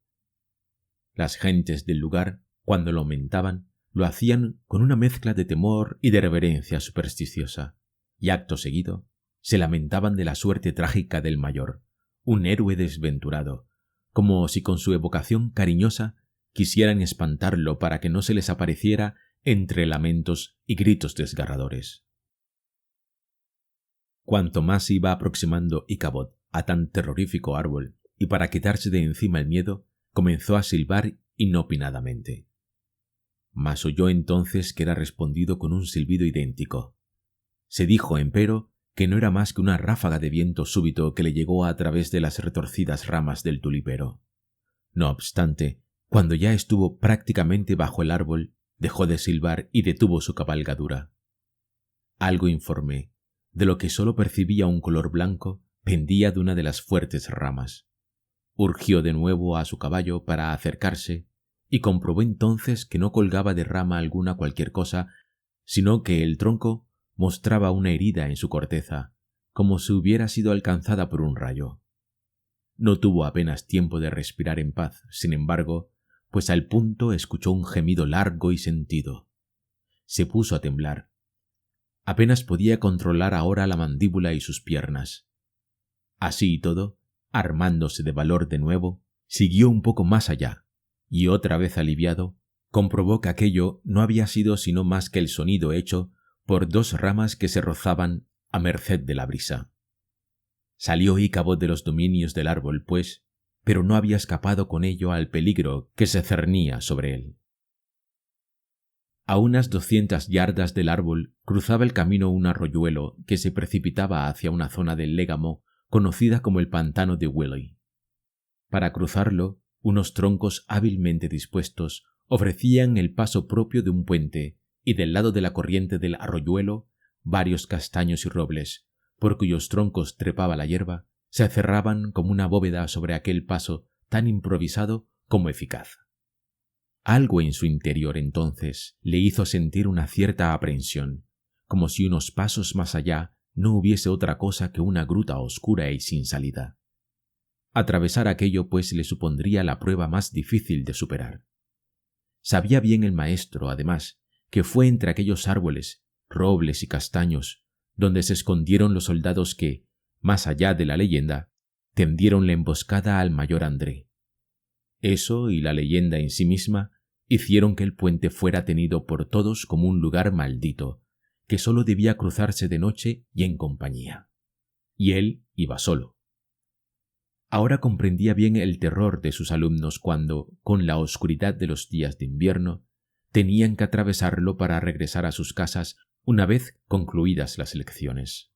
Las gentes del lugar, cuando lo aumentaban, lo hacían con una mezcla de temor y de reverencia supersticiosa, y acto seguido se lamentaban de la suerte trágica del mayor, un héroe desventurado, como si con su evocación cariñosa quisieran espantarlo para que no se les apareciera entre lamentos y gritos desgarradores. Cuanto más se iba aproximando Íchabod a tan terrorífico árbol, y para quitarse de encima el miedo, comenzó a silbar inopinadamente. Mas oyó entonces que era respondido con un silbido idéntico. Se dijo, empero, que no era más que una ráfaga de viento súbito que le llegó a través de las retorcidas ramas del tulipero. No obstante, cuando ya estuvo prácticamente bajo el árbol, dejó de silbar y detuvo su cabalgadura. Algo informe, de lo que sólo percibía un color blanco, pendía de una de las fuertes ramas. Urgió de nuevo a su caballo para acercarse y comprobó entonces que no colgaba de rama alguna cualquier cosa, sino que el tronco mostraba una herida en su corteza, como si hubiera sido alcanzada por un rayo. No tuvo apenas tiempo de respirar en paz, sin embargo, pues al punto escuchó un gemido largo y sentido. Se puso a temblar. Apenas podía controlar ahora la mandíbula y sus piernas. Así y todo, armándose de valor de nuevo, siguió un poco más allá, y otra vez aliviado, comprobó que aquello no había sido sino más que el sonido hecho por dos ramas que se rozaban a merced de la brisa. Salió Ícabod de los dominios del árbol, pues, pero no había escapado con ello al peligro que se cernía sobre él. A unas 200 yardas del árbol cruzaba el camino un arroyuelo que se precipitaba hacia una zona del légamo conocida como el pantano de Willy. Para cruzarlo, unos troncos hábilmente dispuestos ofrecían el paso propio de un puente, y del lado de la corriente del arroyuelo, varios castaños y robles, por cuyos troncos trepaba la hierba, se cerraban como una bóveda sobre aquel paso tan improvisado como eficaz. Algo en su interior entonces le hizo sentir una cierta aprensión, como si unos pasos más allá no hubiese otra cosa que una gruta oscura y sin salida. Atravesar aquello pues le supondría la prueba más difícil de superar. Sabía bien el maestro, además, que fue entre aquellos árboles, robles y castaños, donde se escondieron los soldados que, más allá de la leyenda, tendieron la emboscada al mayor André. Eso y la leyenda en sí misma hicieron que el puente fuera tenido por todos como un lugar maldito, que sólo debía cruzarse de noche y en compañía. Y él iba solo. Ahora comprendía bien el terror de sus alumnos cuando, con la oscuridad de los días de invierno, tenían que atravesarlo para regresar a sus casas una vez concluidas las lecciones.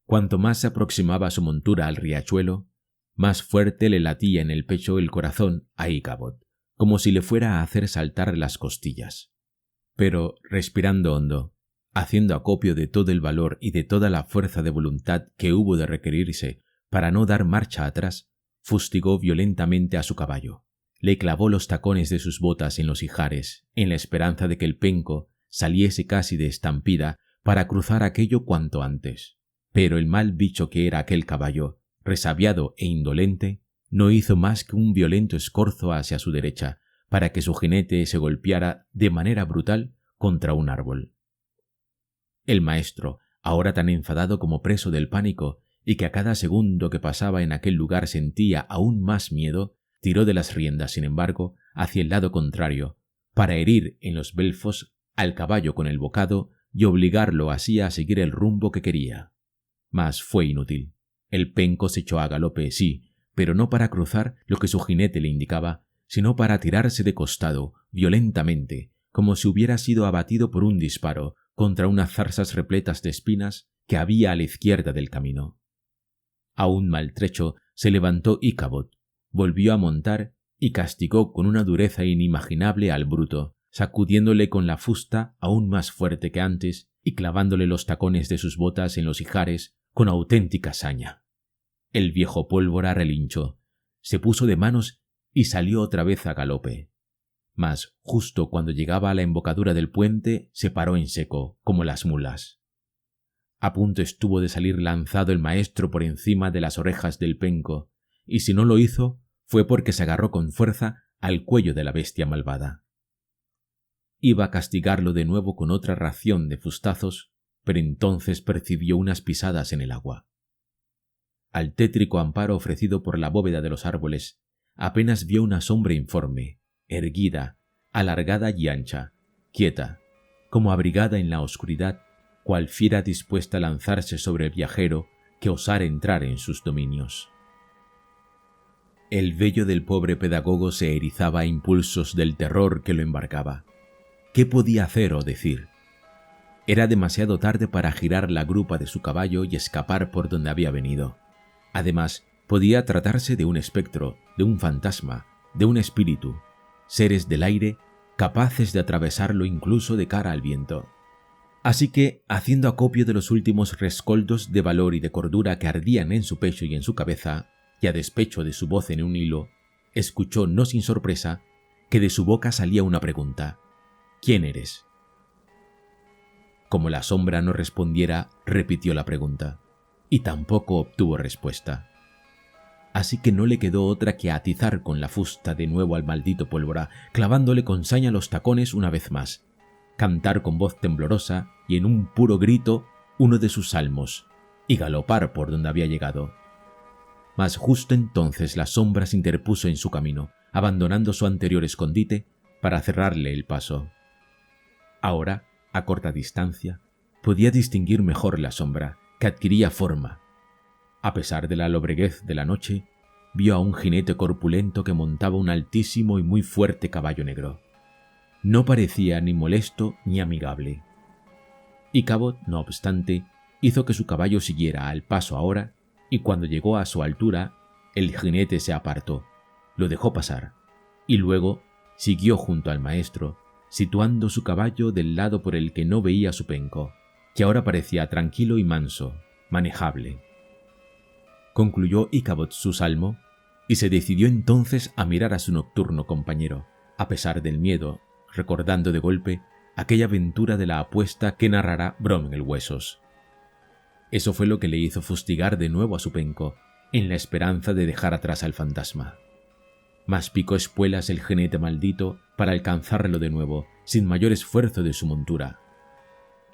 Cuanto más se aproximaba su montura al riachuelo, más fuerte le latía en el pecho el corazón a Ícabod, como si le fuera a hacer saltar las costillas. Pero, respirando hondo, haciendo acopio de todo el valor y de toda la fuerza de voluntad que hubo de requerirse para no dar marcha atrás, fustigó violentamente a su caballo. Le clavó los tacones de sus botas en los ijares, en la esperanza de que el penco saliese casi de estampida para cruzar aquello cuanto antes. Pero el mal bicho que era aquel caballo, resabiado e indolente, no hizo más que un violento escorzo hacia su derecha, para que su jinete se golpeara de manera brutal contra un árbol. El maestro, ahora tan enfadado como preso del pánico, y que a cada segundo que pasaba en aquel lugar sentía aún más miedo, tiró de las riendas, sin embargo, hacia el lado contrario, para herir en los belfos al caballo con el bocado y obligarlo así a seguir el rumbo que quería. Mas fue inútil. El penco se echó a galope, sí, pero no para cruzar lo que su jinete le indicaba, sino para tirarse de costado, violentamente, como si hubiera sido abatido por un disparo, contra unas zarzas repletas de espinas que había a la izquierda del camino. Aún maltrecho se levantó Ícabod, volvió a montar y castigó con una dureza inimaginable al bruto, sacudiéndole con la fusta aún más fuerte que antes y clavándole los tacones de sus botas en los ijares con auténtica saña. El viejo pólvora relinchó, se puso de manos y salió otra vez a galope. Mas justo cuando llegaba a la embocadura del puente se paró en seco, como las mulas. A punto estuvo de salir lanzado el maestro por encima de las orejas del penco, y si no lo hizo fue porque se agarró con fuerza al cuello de la bestia malvada. Iba a castigarlo de nuevo con otra ración de fustazos, pero entonces percibió unas pisadas en el agua. Al tétrico amparo ofrecido por la bóveda de los árboles, apenas vio una sombra informe, erguida, alargada y ancha, quieta, como abrigada en la oscuridad, cual fiera dispuesta a lanzarse sobre el viajero que osara entrar en sus dominios. El vello del pobre pedagogo se erizaba a impulsos del terror que lo embargaba. ¿Qué podía hacer o decir? Era demasiado tarde para girar la grupa de su caballo y escapar por donde había venido. Además, podía tratarse de un espectro, de un fantasma, de un espíritu, seres del aire capaces de atravesarlo incluso de cara al viento. Así que, haciendo acopio de los últimos rescoldos de valor y de cordura que ardían en su pecho y en su cabeza, y a despecho de su voz en un hilo, escuchó no sin sorpresa que de su boca salía una pregunta: ¿Quién eres? Como la sombra no respondiera, repitió la pregunta, y tampoco obtuvo respuesta. Así que no le quedó otra que atizar con la fusta de nuevo al maldito Pólvora, clavándole con saña los tacones una vez más, cantar con voz temblorosa y en un puro grito uno de sus salmos, y galopar por donde había llegado. Mas justo entonces la sombra se interpuso en su camino, abandonando su anterior escondite para cerrarle el paso. Ahora, a corta distancia, podía distinguir mejor la sombra, que adquiría forma. A pesar de la lobreguez de la noche, vio a un jinete corpulento que montaba un altísimo y muy fuerte caballo negro. No parecía ni molesto ni amigable. Y Cabot, no obstante, hizo que su caballo siguiera al paso ahora, y cuando llegó a su altura, el jinete se apartó, lo dejó pasar, y luego siguió junto al maestro, situando su caballo del lado por el que no veía su penco, que ahora parecía tranquilo y manso, manejable. Concluyó Íchabod su salmo y se decidió entonces a mirar a su nocturno compañero, a pesar del miedo, recordando de golpe aquella aventura de la apuesta que narrará Brom el Huesos. Eso fue lo que le hizo fustigar de nuevo a su penco, en la esperanza de dejar atrás al fantasma. Mas picó espuelas el jinete maldito para alcanzarlo de nuevo, sin mayor esfuerzo de su montura.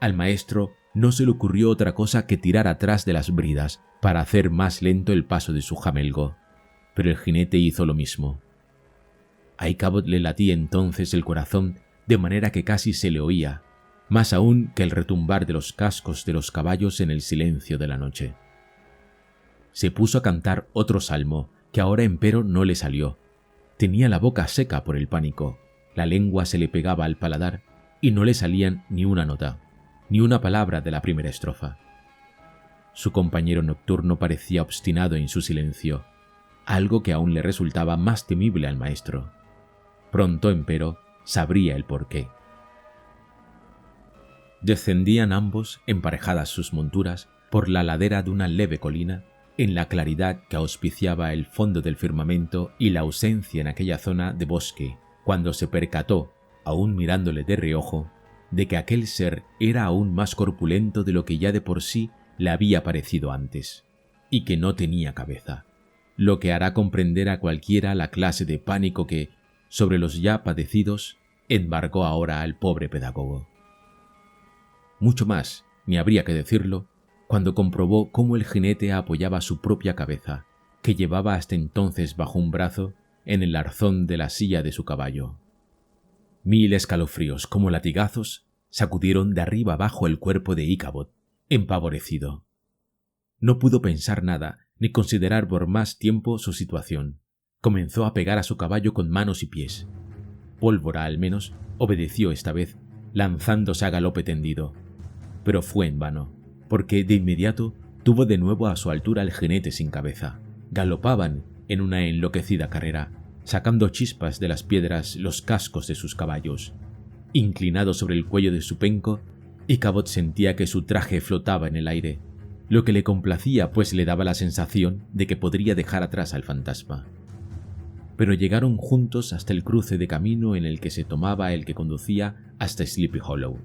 Al maestro no se le ocurrió otra cosa que tirar atrás de las bridas para hacer más lento el paso de su jamelgo, pero el jinete hizo lo mismo. A Íchabod le latía entonces el corazón de manera que casi se le oía, más aún que el retumbar de los cascos de los caballos en el silencio de la noche. Se puso a cantar otro salmo, que ahora empero no le salió. Tenía la boca seca por el pánico, la lengua se le pegaba al paladar y no le salían ni una nota, ni una palabra de la primera estrofa. Su compañero nocturno parecía obstinado en su silencio, algo que aún le resultaba más temible al maestro. Pronto, empero, sabría el porqué. Descendían ambos, emparejadas sus monturas, por la ladera de una leve colina, en la claridad que auspiciaba el fondo del firmamento y la ausencia en aquella zona de bosque, cuando se percató, aún mirándole de reojo, de que aquel ser era aún más corpulento de lo que ya de por sí le había parecido antes, y que no tenía cabeza, lo que hará comprender a cualquiera la clase de pánico que, sobre los ya padecidos, embargó ahora al pobre pedagogo. Mucho más, ni habría que decirlo, cuando comprobó cómo el jinete apoyaba su propia cabeza, que llevaba hasta entonces bajo un brazo, en el arzón de la silla de su caballo. 1000 escalofríos como latigazos sacudieron de arriba abajo el cuerpo de Íchabod, empavorecido. No pudo pensar nada, ni considerar por más tiempo su situación. Comenzó a pegar a su caballo con manos y pies. Pólvora, al menos, obedeció esta vez, lanzándose a galope tendido. Pero fue en vano, porque de inmediato tuvo de nuevo a su altura el jinete sin cabeza. Galopaban en una enloquecida carrera, sacando chispas de las piedras los cascos de sus caballos. Inclinado sobre el cuello de su penco, Íchabod sentía que su traje flotaba en el aire, lo que le complacía pues le daba la sensación de que podría dejar atrás al fantasma. Pero llegaron juntos hasta el cruce de camino en el que se tomaba el que conducía hasta Sleepy Hollow.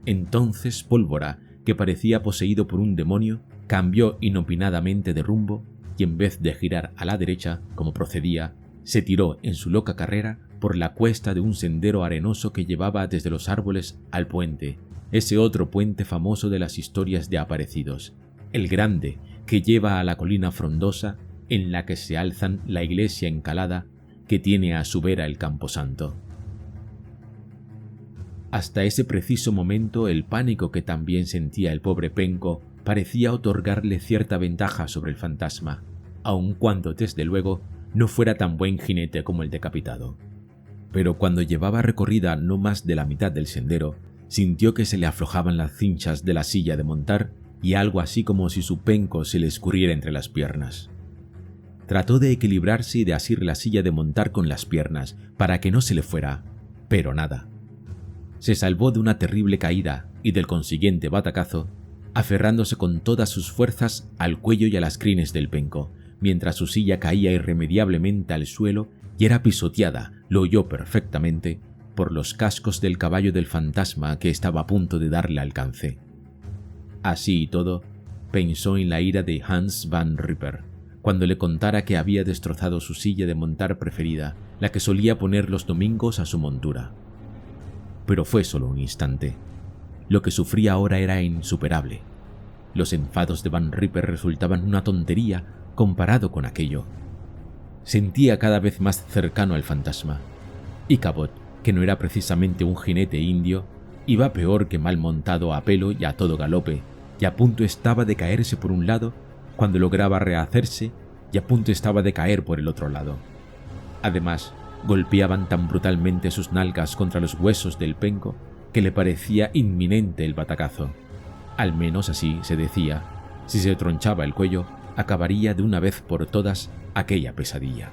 Entonces Pólvora, que parecía poseído por un demonio, cambió inopinadamente de rumbo y en vez de girar a la derecha, como procedía, se tiró en su loca carrera por la cuesta de un sendero arenoso que llevaba desde los árboles al puente, ese otro puente famoso de las historias de aparecidos, el grande que lleva a la colina frondosa en la que se alzan la iglesia encalada que tiene a su vera el camposanto. Hasta ese preciso momento el pánico que también sentía el pobre penco parecía otorgarle cierta ventaja sobre el fantasma, aun cuando desde luego no fuera tan buen jinete como el decapitado. Pero cuando llevaba recorrida no más de la mitad del sendero, sintió que se le aflojaban las cinchas de la silla de montar y algo así como si su penco se le escurriera entre las piernas. Trató de equilibrarse y de asir la silla de montar con las piernas para que no se le fuera, pero nada. Se salvó de una terrible caída y del consiguiente batacazo, aferrándose con todas sus fuerzas al cuello y a las crines del penco, mientras su silla caía irremediablemente al suelo y era pisoteada, lo oyó perfectamente, por los cascos del caballo del fantasma que estaba a punto de darle alcance. Así y todo, pensó en la ira de Hans Van Ripper, cuando le contara que había destrozado su silla de montar preferida, la que solía poner los domingos a su montura. Pero fue solo un instante. Lo que sufría ahora era insuperable. Los enfados de Van Ripper resultaban una tontería comparado con aquello. Sentía cada vez más cercano al fantasma. Ichabod, que no era precisamente un jinete indio, iba peor que mal montado a pelo y a todo galope, y a punto estaba de caerse por un lado cuando lograba rehacerse y a punto estaba de caer por el otro lado. Además, golpeaban tan brutalmente sus nalgas contra los huesos del penco que le parecía inminente el batacazo. Al menos así se decía. Si se tronchaba el cuello, acabaría de una vez por todas aquella pesadilla.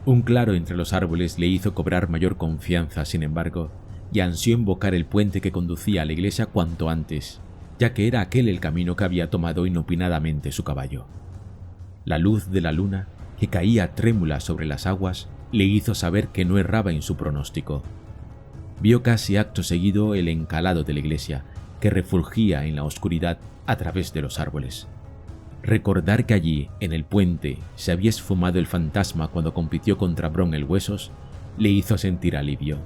Un claro entre los árboles le hizo cobrar mayor confianza, sin embargo, y ansió invocar el puente que conducía a la iglesia cuanto antes, ya que era aquel el camino que había tomado inopinadamente su caballo. La luz de la luna, que caía trémula sobre las aguas, le hizo saber que no erraba en su pronóstico. Vio casi acto seguido el encalado de la iglesia, que refulgía en la oscuridad a través de los árboles. Recordar que allí, en el puente, se había esfumado el fantasma cuando compitió contra Bron el Huesos, le hizo sentir alivio.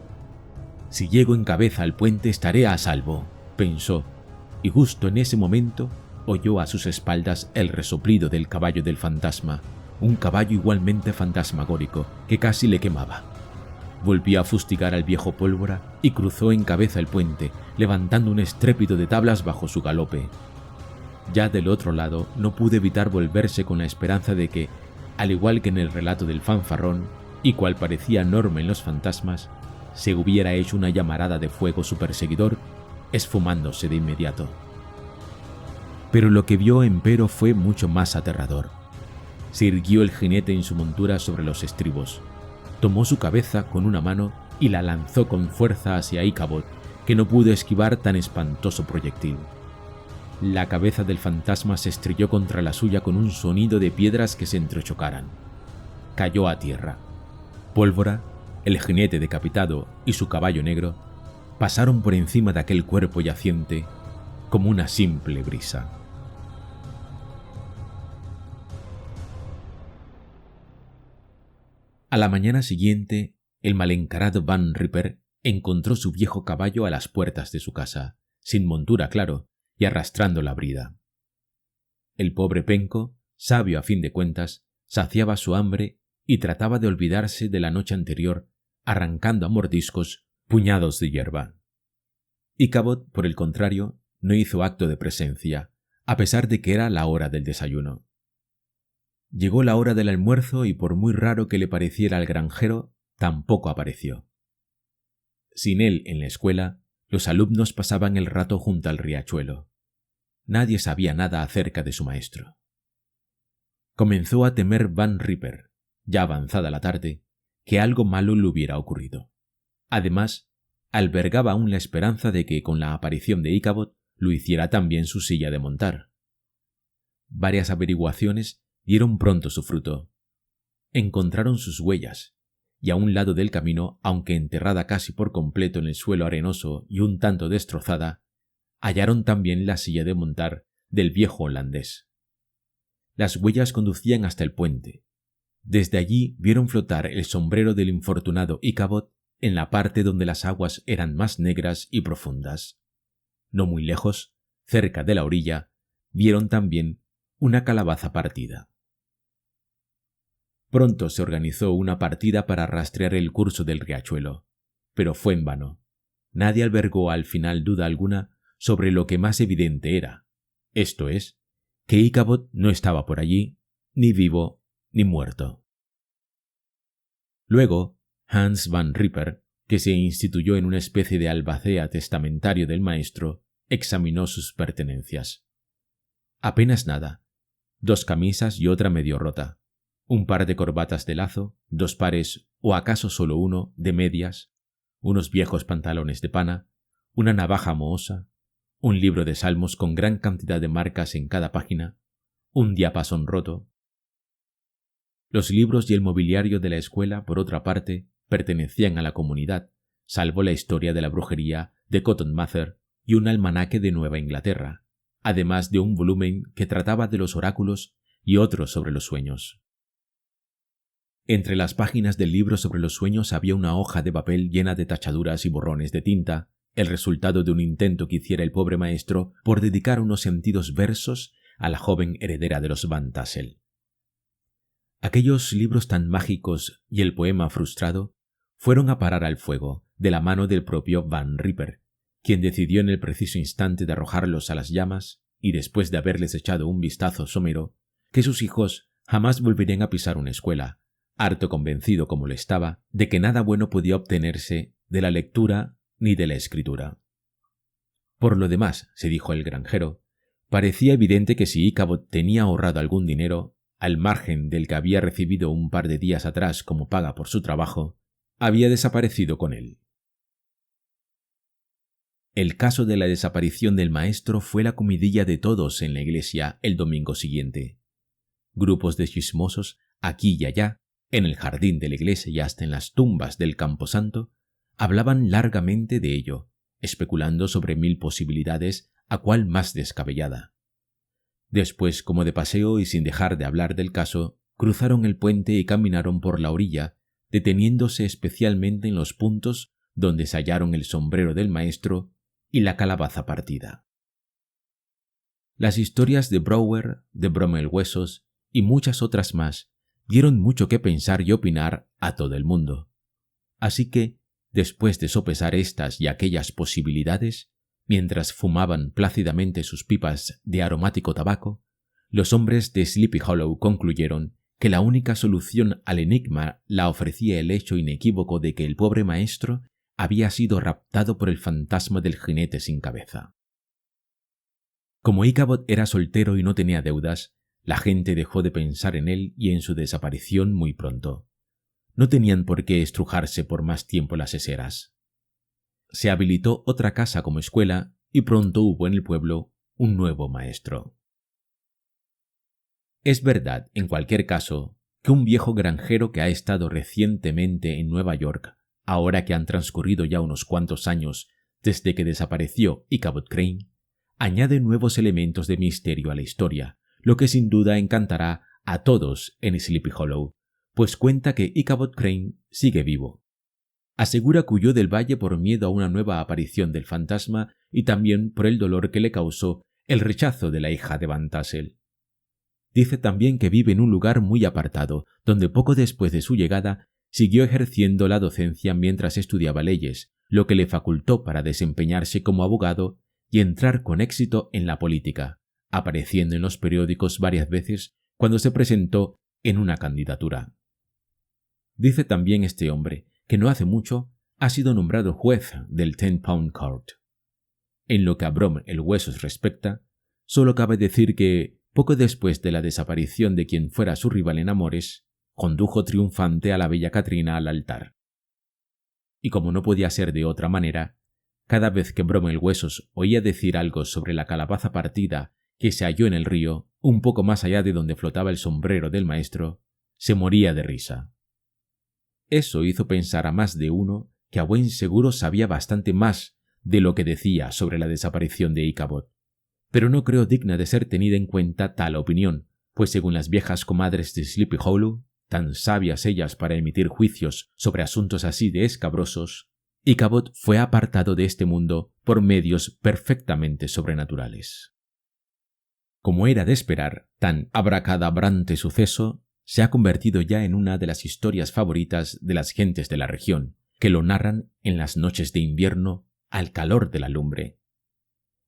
«Si llego en cabeza al puente estaré a salvo», pensó, y justo en ese momento oyó a sus espaldas el resoplido del caballo del fantasma, un caballo igualmente fantasmagórico que casi le quemaba. Volvió a fustigar al viejo Pólvora y cruzó en cabeza el puente, levantando un estrépito de tablas bajo su galope. Ya del otro lado no pudo evitar volverse con la esperanza de que, al igual que en el relato del fanfarrón, y cual parecía enorme en los fantasmas, se hubiera hecho una llamarada de fuego su perseguidor, esfumándose de inmediato. Pero lo que vio empero fue mucho más aterrador. Se irguió el jinete en su montura sobre los estribos, tomó su cabeza con una mano y la lanzó con fuerza hacia Ichabod, que no pudo esquivar tan espantoso proyectil. La cabeza del fantasma se estrelló contra la suya con un sonido de piedras que se entrechocaran. Cayó a tierra. Pólvora, el jinete decapitado y su caballo negro pasaron por encima de aquel cuerpo yaciente como una simple brisa. A la mañana siguiente, el malencarado Van Ripper encontró su viejo caballo a las puertas de su casa, sin montura, claro, y arrastrando la brida. El pobre penco, sabio a fin de cuentas, saciaba su hambre y trataba de olvidarse de la noche anterior, arrancando a mordiscos puñados de hierba. Ichabod, por el contrario, no hizo acto de presencia, a pesar de que era la hora del desayuno. Llegó la hora del almuerzo y por muy raro que le pareciera al granjero, tampoco apareció. Sin él en la escuela, los alumnos pasaban el rato junto al riachuelo. Nadie sabía nada acerca de su maestro. Comenzó a temer Van Ripper, ya avanzada la tarde, que algo malo le hubiera ocurrido. Además, albergaba aún la esperanza de que con la aparición de Ichabod lo hiciera también su silla de montar. Varias averiguaciones dieron pronto su fruto. Encontraron sus huellas, y a un lado del camino, aunque enterrada casi por completo en el suelo arenoso y un tanto destrozada, hallaron también la silla de montar del viejo holandés. Las huellas conducían hasta el puente. Desde allí vieron flotar el sombrero del infortunado Ichabod en la parte donde las aguas eran más negras y profundas. No muy lejos, cerca de la orilla, vieron también una calabaza partida. Pronto se organizó una partida para rastrear el curso del riachuelo, pero fue en vano. Nadie albergó al final duda alguna sobre lo que más evidente era, esto es, que Ichabod no estaba por allí, ni vivo ni muerto. Luego, Hans van Ripper, que se instituyó en una especie de albacea testamentario del maestro, examinó sus pertenencias. Apenas nada: 2 camisas y otra medio rota, un par de corbatas de lazo, 2 pares, o acaso solo uno, de medias, unos viejos pantalones de pana, una navaja mohosa, un libro de salmos con gran cantidad de marcas en cada página, un diapasón roto. Los libros y el mobiliario de la escuela, por otra parte, pertenecían a la comunidad, salvo la historia de la brujería de Cotton Mather y un almanaque de Nueva Inglaterra, además de un volumen que trataba de los oráculos y otro sobre los sueños. Entre las páginas del libro sobre los sueños había una hoja de papel llena de tachaduras y borrones de tinta, el resultado de un intento que hiciera el pobre maestro por dedicar unos sentidos versos a la joven heredera de los Van Tassel. Aquellos libros tan mágicos y el poema frustrado fueron a parar al fuego, de la mano del propio Van Ripper, quien decidió en el preciso instante de arrojarlos a las llamas, y después de haberles echado un vistazo somero, que sus hijos jamás volverían a pisar una escuela, harto convencido como lo estaba de que nada bueno podía obtenerse de la lectura ni de la escritura. Por lo demás, se dijo el granjero, parecía evidente que si Íchabod tenía ahorrado algún dinero, al margen del que había recibido un par de días atrás como paga por su trabajo, había desaparecido con él. El caso de la desaparición del maestro fue la comidilla de todos en la iglesia el domingo siguiente. Grupos de chismosos, aquí y allá, en el jardín de la iglesia y hasta en las tumbas del camposanto, hablaban largamente de ello, especulando sobre 1000 posibilidades, a cuál más descabellada. Después, como de paseo y sin dejar de hablar del caso, cruzaron el puente y caminaron por la orilla, deteniéndose especialmente en los puntos donde se hallaron el sombrero del maestro y la calabaza partida. Las historias de Brouwer, de Bromel Huesos y muchas otras más dieron mucho que pensar y opinar a todo el mundo. Así que, después de sopesar estas y aquellas posibilidades, mientras fumaban plácidamente sus pipas de aromático tabaco, los hombres de Sleepy Hollow concluyeron que la única solución al enigma la ofrecía el hecho inequívoco de que el pobre maestro había sido raptado por el fantasma del jinete sin cabeza. Como Íchabod era soltero y no tenía deudas, la gente dejó de pensar en él y en su desaparición muy pronto. No tenían por qué estrujarse por más tiempo las seseras. Se habilitó otra casa como escuela y pronto hubo en el pueblo un nuevo maestro. Es verdad, en cualquier caso, que un viejo granjero que ha estado recientemente en Nueva York, ahora que han transcurrido ya unos cuantos años desde que desapareció Íchabod Crane, añade nuevos elementos de misterio a la historia, lo que sin duda encantará a todos en Sleepy Hollow, pues cuenta que Íchabod Crane sigue vivo. Asegura que huyó del valle por miedo a una nueva aparición del fantasma y también por el dolor que le causó el rechazo de la hija de Van Tassel. Dice también que vive en un lugar muy apartado, donde poco después de su llegada siguió ejerciendo la docencia mientras estudiaba leyes, lo que le facultó para desempeñarse como abogado y entrar con éxito en la política, apareciendo en los periódicos varias veces cuando se presentó en una candidatura. Dice también este hombre que no hace mucho ha sido nombrado juez del 10-Pound Court. En lo que a Brom el Huesos respecta, solo cabe decir que, poco después de la desaparición de quien fuera su rival en amores, condujo triunfante a la bella Katrina al altar. Y como no podía ser de otra manera, cada vez que Brom el Huesos oía decir algo sobre la calabaza partida que se halló en el río, un poco más allá de donde flotaba el sombrero del maestro, se moría de risa. Eso hizo pensar a más de uno que a buen seguro sabía bastante más de lo que decía sobre la desaparición de Íchabod, pero no creo digna de ser tenida en cuenta tal opinión, pues según las viejas comadres de Sleepy Hollow, tan sabias ellas para emitir juicios sobre asuntos así de escabrosos, Íchabod fue apartado de este mundo por medios perfectamente sobrenaturales. Como era de esperar, tan abracadabrante suceso se ha convertido ya en una de las historias favoritas de las gentes de la región, que lo narran en las noches de invierno al calor de la lumbre.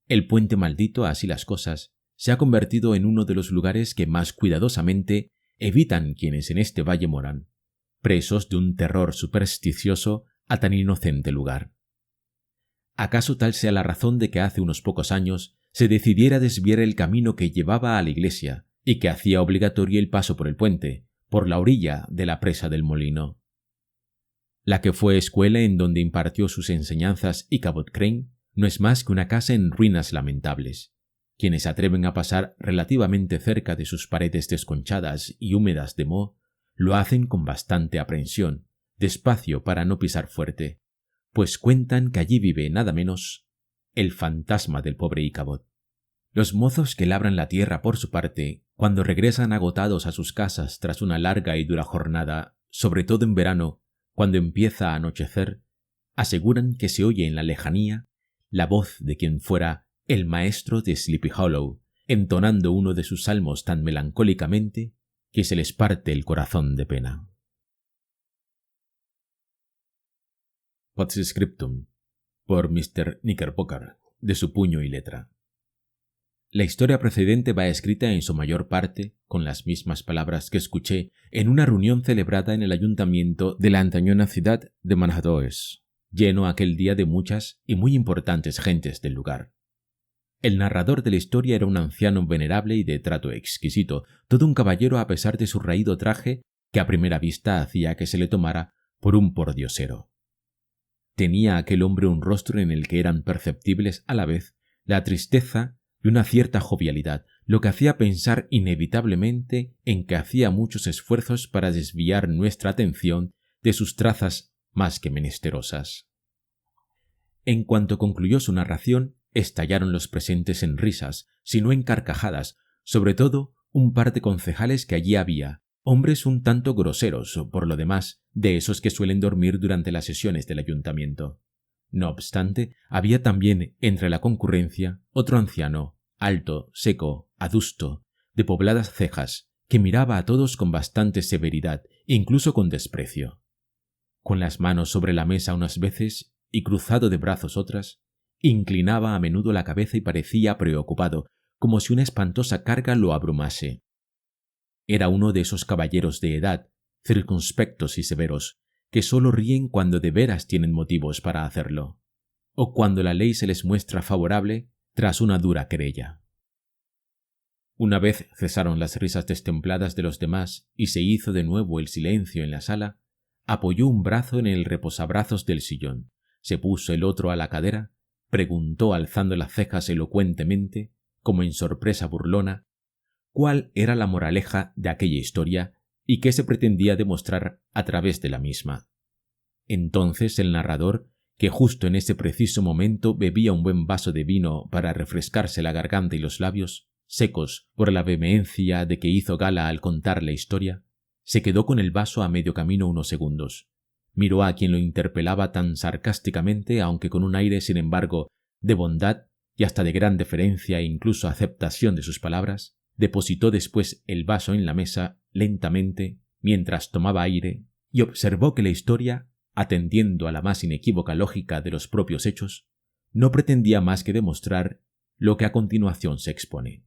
El puente maldito, así las cosas, se ha convertido en uno de los lugares que más cuidadosamente evitan quienes en este valle moran, presos de un terror supersticioso a tan inocente lugar. ¿Acaso tal sea la razón de que hace unos pocos años se decidiera desviar el camino que llevaba a la iglesia y que hacía obligatorio el paso por el puente, por la orilla de la presa del molino? La que fue escuela en donde impartió sus enseñanzas y Cabot Crane no es más que una casa en ruinas lamentables. Quienes se atreven a pasar relativamente cerca de sus paredes desconchadas y húmedas de moho lo hacen con bastante aprensión, despacio para no pisar fuerte, pues cuentan que allí vive nada menos el fantasma del pobre Ichabod. Los mozos que labran la tierra por su parte, cuando regresan agotados a sus casas tras una larga y dura jornada, sobre todo en verano, cuando empieza a anochecer, aseguran que se oye en la lejanía la voz de quien fuera el maestro de Sleepy Hollow, entonando uno de sus salmos tan melancólicamente que se les parte el corazón de pena. Postscriptum, por Mr. Knickerbocker, de su puño y letra. La historia precedente va escrita en su mayor parte con las mismas palabras que escuché en una reunión celebrada en el ayuntamiento de la antañona ciudad de Manhadoes, lleno aquel día de muchas y muy importantes gentes del lugar. El narrador de la historia era un anciano venerable y de trato exquisito, todo un caballero a pesar de su raído traje que a primera vista hacía que se le tomara por un pordiosero. Tenía aquel hombre un rostro en el que eran perceptibles a la vez la tristeza y una cierta jovialidad, lo que hacía pensar inevitablemente en que hacía muchos esfuerzos para desviar nuestra atención de sus trazas más que menesterosas. En cuanto concluyó su narración, estallaron los presentes en risas, si no en carcajadas, sobre todo un par de concejales que allí había, hombres un tanto groseros, por lo demás, de esos que suelen dormir durante las sesiones del ayuntamiento. No obstante, había también entre la concurrencia otro anciano, alto, seco, adusto, de pobladas cejas, que miraba a todos con bastante severidad, incluso con desprecio. Con las manos sobre la mesa unas veces y cruzado de brazos otras, inclinaba a menudo la cabeza y parecía preocupado, como si una espantosa carga lo abrumase. Era uno de esos caballeros de edad, circunspectos y severos, que sólo ríen cuando de veras tienen motivos para hacerlo, o cuando la ley se les muestra favorable tras una dura querella. Una vez cesaron las risas destempladas de los demás y se hizo de nuevo el silencio en la sala, apoyó un brazo en el reposabrazos del sillón, se puso el otro a la cadera, preguntó alzando las cejas elocuentemente, como en sorpresa burlona, cuál era la moraleja de aquella historia y qué se pretendía demostrar a través de la misma. Entonces el narrador, que justo en ese preciso momento bebía un buen vaso de vino para refrescarse la garganta y los labios, secos por la vehemencia de que hizo gala al contar la historia, se quedó con el vaso a medio camino unos segundos. Miró a quien lo interpelaba tan sarcásticamente, aunque con un aire, sin embargo, de bondad y hasta de gran deferencia e incluso aceptación de sus palabras, depositó después el vaso en la mesa lentamente mientras tomaba aire y observó que la historia, atendiendo a la más inequívoca lógica de los propios hechos, no pretendía más que demostrar lo que a continuación se expone.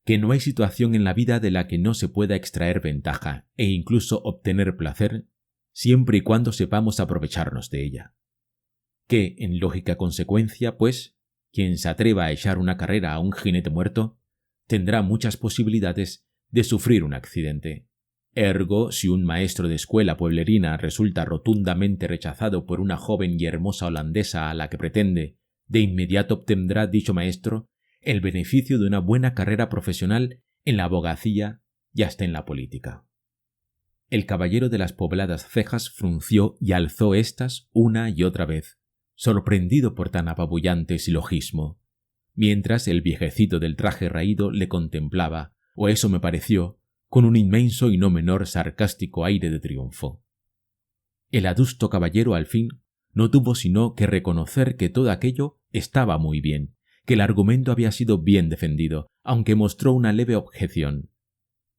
Que no hay situación en la vida de la que no se pueda extraer ventaja e incluso obtener placer, siempre y cuando sepamos aprovecharnos de ella. Que, en lógica consecuencia, pues, quien se atreva a echar una carrera a un jinete muerto, tendrá muchas posibilidades de sufrir un accidente. Ergo, si un maestro de escuela pueblerina resulta rotundamente rechazado por una joven y hermosa holandesa a la que pretende, de inmediato obtendrá dicho maestro el beneficio de una buena carrera profesional en la abogacía y hasta en la política. El caballero de las pobladas cejas frunció y alzó éstas una y otra vez, sorprendido por tan apabullante silogismo, mientras el viejecito del traje raído le contemplaba, o eso me pareció, con un inmenso y no menor sarcástico aire de triunfo. El adusto caballero al fin no tuvo sino que reconocer que todo aquello estaba muy bien, que el argumento había sido bien defendido, aunque mostró una leve objeción.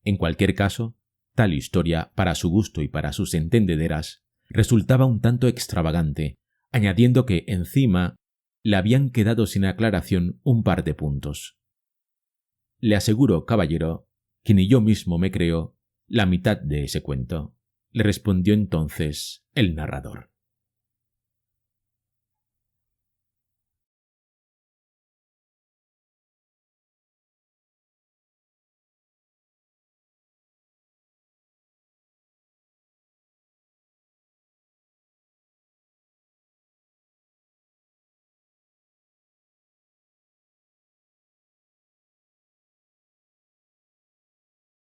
En cualquier caso, tal historia, para su gusto y para sus entendederas, resultaba un tanto extravagante, añadiendo que, encima, le habían quedado sin aclaración un par de puntos. Le aseguro, caballero, que ni yo mismo me creo la mitad de ese cuento, le respondió entonces el narrador.